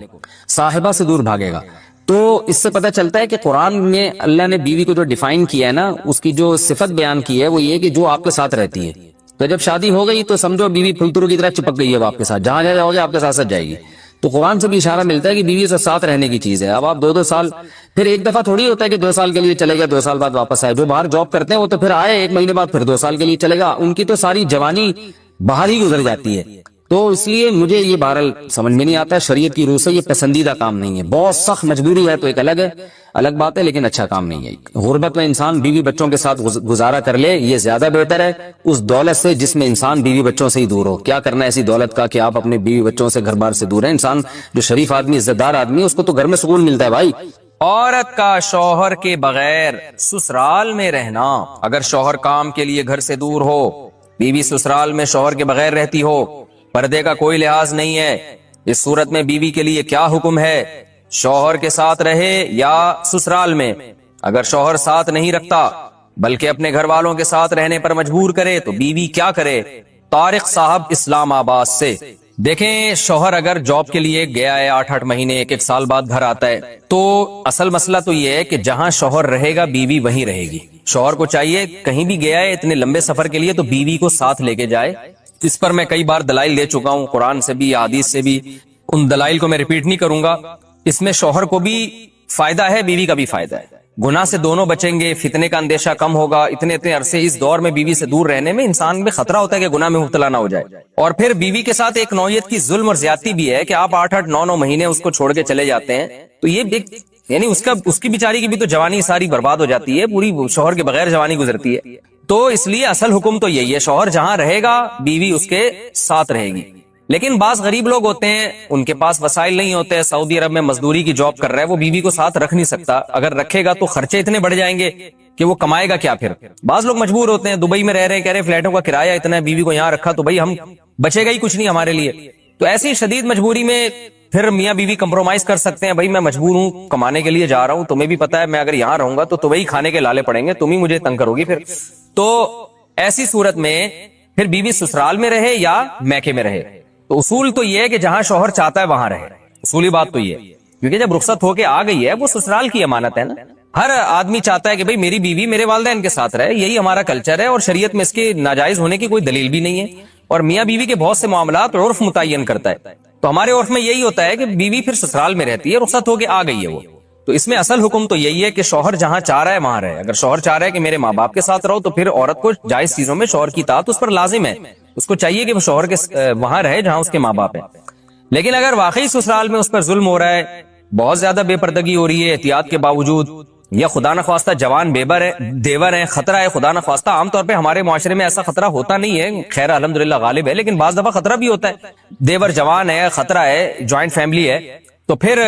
صاحبہ سے دور بھاگے گا. تو اس سے پتہ چلتا ہے کہ قرآن میں اللہ نے بیوی کو جو ڈیفائن کیا ہے نا، اس کی جو صفت بیان کی ہے وہ یہ کہ جو آپ کے ساتھ رہتی ہے. تو جب شادی ہو گئی تو سمجھو بیوی پھلترو کی طرح چپک گئی ہے آپ کے ساتھ، جہاں جاؤ گے آپ کے ساتھ جائے گی. تو قرآن سے بھی اشارہ ملتا ہے کہ بیوی سے ساتھ رہنے کی چیز ہے. اب آپ 2 سال، پھر ایک دفعہ تھوڑی ہوتا ہے کہ 2 سال کے لیے چلے گا 2 سال بعد واپس آئے. جو باہر جاب کرتے ہیں وہ تو پھر آئے 1 مہینے بعد پھر 2 سال کے لیے چلے گا، ان کی تو ساری جوانی باہر ہی گزر جاتی ہے. تو اس لیے مجھے یہ بہرحال سمجھ میں نہیں آتا ہے، شریعت کی روح سے یہ پسندیدہ کام نہیں ہے. بہت سخت مجبوری ہے تو ایک الگ بات ہے، لیکن اچھا کام نہیں ہے. غربت میں انسان بیوی بچوں کے ساتھ گزارا کر لے، یہ زیادہ بہتر ہے اس دولت سے جس میں انسان بیوی بچوں سے ہی دور ہو. کیا کرنا ہے ایسی دولت کا کہ آپ اپنے بیوی بچوں سے گھر بار سے دور ہیں. انسان جو شریف آدمی، عزت دار آدمی ہے، اس کو تو گھر میں سکون ملتا ہے بھائی. عورت کا شوہر کے بغیر سسرال میں رہنا. اگر شوہر کام کے لیے گھر سے دور ہو، بیوی سسرال میں شوہر کے بغیر رہتی ہو، پردے کا کوئی لحاظ نہیں ہے، اس صورت میں بیوی کے لیے کیا حکم ہے؟ شوہر کے ساتھ رہے یا سسرال میں؟ اگر شوہر ساتھ نہیں رکھتا بلکہ اپنے گھر والوں کے ساتھ رہنے پر مجبور کرے تو بیوی کیا کرے؟ طارق صاحب اسلام آباد سے. دیکھیں، شوہر اگر جاب کے لیے گیا ہے 8 مہینے 1 سال بعد گھر آتا ہے، تو اصل مسئلہ تو یہ ہے کہ جہاں شوہر رہے گا بیوی وہیں رہے گی. شوہر کو چاہیے کہیں بھی گیا ہے اتنے لمبے سفر کے لیے تو بیوی کو ساتھ لے کے جائے. اس پر میں کئی بار دلائل دے چکا ہوں، قرآن سے بھی حدیث سے بھی. ان دلائل کو میں ریپیٹ نہیں کروں گا. اس میں شوہر کو بھی فائدہ ہے، بیوی کا بھی فائدہ ہے. گناہ سے دونوں بچیں گے، فتنے کا اندیشہ کم ہوگا. اتنے عرصے اس دور میں بیوی سے دور رہنے میں انسان میں خطرہ ہوتا ہے کہ گناہ میں مبتلا نہ ہو جائے. اور پھر بیوی کے ساتھ ایک نوعیت کی ظلم اور زیادتی بھی ہے کہ آپ 8 9 مہینے اس کو چھوڑ کے چلے جاتے ہیں، تو یہ یعنی اس کی بیچاری کی بھی تو جوانی ساری برباد ہو جاتی ہے، پوری شوہر کے بغیر جوانی گزرتی ہے. تو اس لیے اصل حکم تو یہی ہے، شوہر جہاں رہے گا بیوی اس کے ساتھ رہے گی. لیکن بعض غریب لوگ ہوتے ہیں، ان کے پاس وسائل نہیں ہوتے، سعودی عرب میں مزدوری کی جاب کر رہا ہے، وہ بیوی کو ساتھ رکھ نہیں سکتا. اگر رکھے گا تو خرچے اتنے بڑھ جائیں گے کہ وہ کمائے گا کیا. پھر بعض لوگ مجبور ہوتے ہیں، دبئی میں رہ رہے ہیں، کہہ رہے فلیٹوں کا کرایہ اتنا ہے، بیوی کو یہاں رکھا تو بھائی ہم بچے گا ہی کچھ نہیں ہمارے لیے. تو ایسی شدید مجبوری میں پھر میاں بیوی کمپرومائز کر سکتے ہیں. بھائی میں مجبور ہوں، کمانے کے لیے جا رہا ہوں، تمہیں بھی پتا ہے میں اگر یہاں رہوں گا تو تمہیں ہی کھانے کے لالے پڑیں گے، تم ہی مجھے تنگ کرو گی. پھر تو ایسی صورت میں پھر بیوی سسرال میں رہے یا میکے میں رہے. تو اصول تو یہ ہے کہ جہاں شوہر چاہتا ہے وہاں رہے. اصولی بات تو یہ ہے، کیونکہ جب رخصت ہو کے آ گئی ہے وہ سسرال کی امانت ہے نا. ہر آدمی چاہتا ہے کہ بھئی میری بیوی میرے والدین کے ساتھ رہے، یہی ہمارا کلچر ہے، اور شریعت میں اس کے ناجائز ہونے کی کوئی دلیل بھی نہیں ہے. اور میاں بیوی کے بہت سے معاملات عرف متعین کرتا ہے. تو ہمارے عرف میں یہی ہوتا ہے کہ بیوی پھر سسرال میں رہتی ہے، رخصت ہو کے آ گئی ہے وہ. تو اس میں اصل حکم تو یہی ہے کہ شوہر جہاں چاہ رہا ہے وہاں رہے. اگر شوہر چاہ رہا ہے کہ میرے ماں باپ کے ساتھ رہو تو پھر عورت کو جائز چیزوں میں شوہر کی اطاعت اس پر لازم ہے. اس کو چاہیے کہ وہ شوہر کے وہاں رہے جہاں اس کے ماں باپ ہیں. لیکن اگر واقعی سسرال میں اس پر ظلم ہو رہا ہے، بہت زیادہ بے پردگی ہو رہی ہے احتیاط کے باوجود، یا خدا نخواستہ جوان دیور ہیں، خطرہ ہے خدا نخواستہ. عام طور پہ ہمارے معاشرے میں ایسا خطرہ ہوتا نہیں ہے، خیر الحمدللہ غالب ہے، لیکن بعض دفعہ خطرہ بھی ہوتا ہے. دیور جوان ہے، خطرہ ہے، جوائنٹ فیملی ہے، تو پھر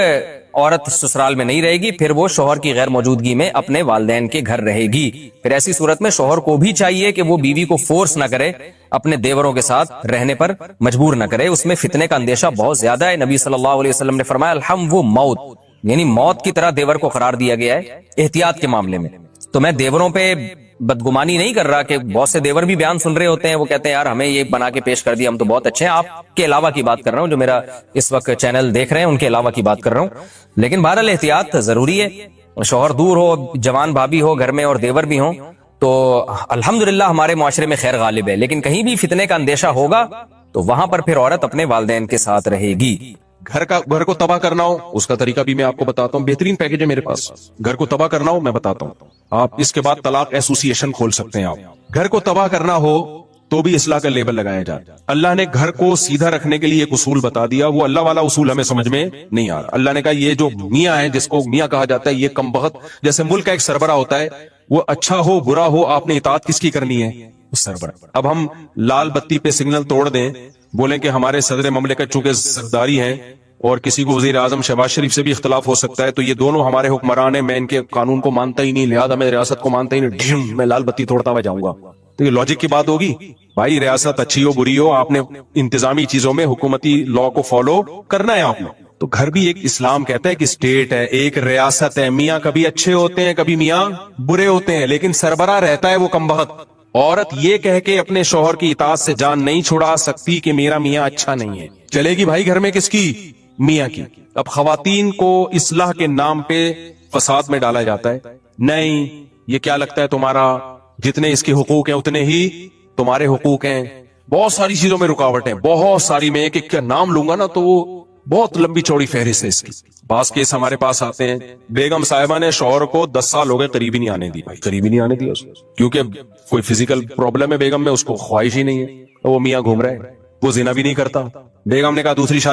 عورت سسرال میں نہیں رہے گی، پھر وہ شوہر کی غیر موجودگی میں اپنے والدین کے گھر رہے گی. پھر ایسی صورت میں شوہر کو بھی چاہیے کہ وہ بیوی کو فورس نہ کرے، اپنے دیوروں کے ساتھ رہنے پر مجبور نہ کرے. اس میں فتنے کا اندیشہ بہت زیادہ ہے. نبی صلی اللہ علیہ وسلم نے فرمایا الحم وہ موت، یعنی موت کی طرح دیور کو قرار دیا گیا ہے احتیاط کے معاملے میں. تو میں دیوروں پہ بدگمانی نہیں کر رہا کہ بہت سے دیور بھی بیان سن رہے ہوتے ہیں، وہ کہتے ہیں یار ہمیں یہ بنا کے پیش کر دیا، ہم تو بہت اچھے ہیں. آپ کے علاوہ کی بات کر رہا ہوں، جو میرا اس وقت چینل دیکھ رہے ہیں ان کے علاوہ کی بات کر رہا ہوں. لیکن بہرحال احتیاط ضروری ہے. شوہر دور ہو، جوان بھابی ہو گھر میں اور دیور بھی ہوں تو الحمدللہ ہمارے معاشرے میں خیر غالب ہے. لیکن کہیں بھی فتنے کا اندیشہ ہوگا تو وہاں پر پھر عورت اپنے والدین کے ساتھ رہے گی. گھر کو تباہ کرنا ہو اس کا طریقہ بھی میں آپ کو بتاتا ہوں. بہترین پیکج ہے میرے پاس. گھر کو تباہ کرنا ہو میں بتاتا ہوں. آپ اس کے بعد طلاق ایسوسی ایشن کھول سکتے ہیں. آپ گھر کو تباہ کرنا ہو تو بھی اصلاح کا لیبل لگایا جائے. اللہ نے گھر کو سیدھا رکھنے کے لیے ایک اصول بتا دیا، وہ اللہ والا اصول ہمیں سمجھ میں نہیں آ رہا. اللہ نے کہا یہ جو میاں ہے، جس کو میاں کہا جاتا ہے، یہ کم بخت جیسے ملک کا ایک سربراہ ہوتا ہے، وہ اچھا ہو برا ہو آپ نے اطاعت کس کی کرنی ہے؟ سربراہ. اب ہم لال بتی پہ سگنل توڑ دیں، بولیں کہ ہمارے صدر مملکت چونکہ سرداری ہیں اور کسی کو وزیر اعظم شہباز شریف سے بھی اختلاف ہو سکتا ہے، تو یہ دونوں ہمارے حکمران ہیں، میں ان کے قانون کو مانتا ہی نہیں، لہذا میں ریاست کو مانتا ہی نہیں، میں لال بتی توڑتا ہوا جاؤں گا. تو یہ لاجک کی بات ہوگی؟ بھائی ریاست اچھی ہو بری ہو، آپ نے انتظامی چیزوں میں حکومتی لا کو فالو کرنا ہے. آپ نے تو گھر بھی ایک اسلام کہتا ہے کہ اسٹیٹ ہے, ایک ریاست ہے. میاں کبھی اچھے ہوتے ہیں, کبھی میاں برے ہوتے ہیں, لیکن سربراہ رہتا ہے وہ کمبخت. عورت یہ کہہ کے اپنے شوہر کی اطاعت سے جان نہیں چھڑا سکتی کہ میرا میاں اچھا نہیں ہے. چلے گی بھائی گھر میں کس کی؟ میاں کی. اب خواتین کو اصلاح کے نام پہ فساد میں ڈالا جاتا ہے. نہیں, یہ کیا لگتا ہے تمہارا جتنے اس کے حقوق ہیں اتنے ہی تمہارے حقوق ہیں. بہت ساری چیزوں میں رکاوٹ ہیں, بہت ساری. میں ایک کا نام لوں گا نا تو وہ بہت لمبی چوڑی فہرست ہے اس کی. بعض کیس ہمارے پاس آتے ہیں, بیگم صاحبہ نے شوہر کو 10 سال ہو گئے قریب ہی نہیں آنے دی. بھائی قریب ہی نہیں آنے دیا اس کو, کیونکہ کوئی فزیکل پرابلم ہے بیگم میں, اس کو خواہش ہی نہیں ہے. وہ میاں گھوم رہے ہیں, وہ زنا بھی نہیں کرتا. بیگم نے کہا دوسری شادی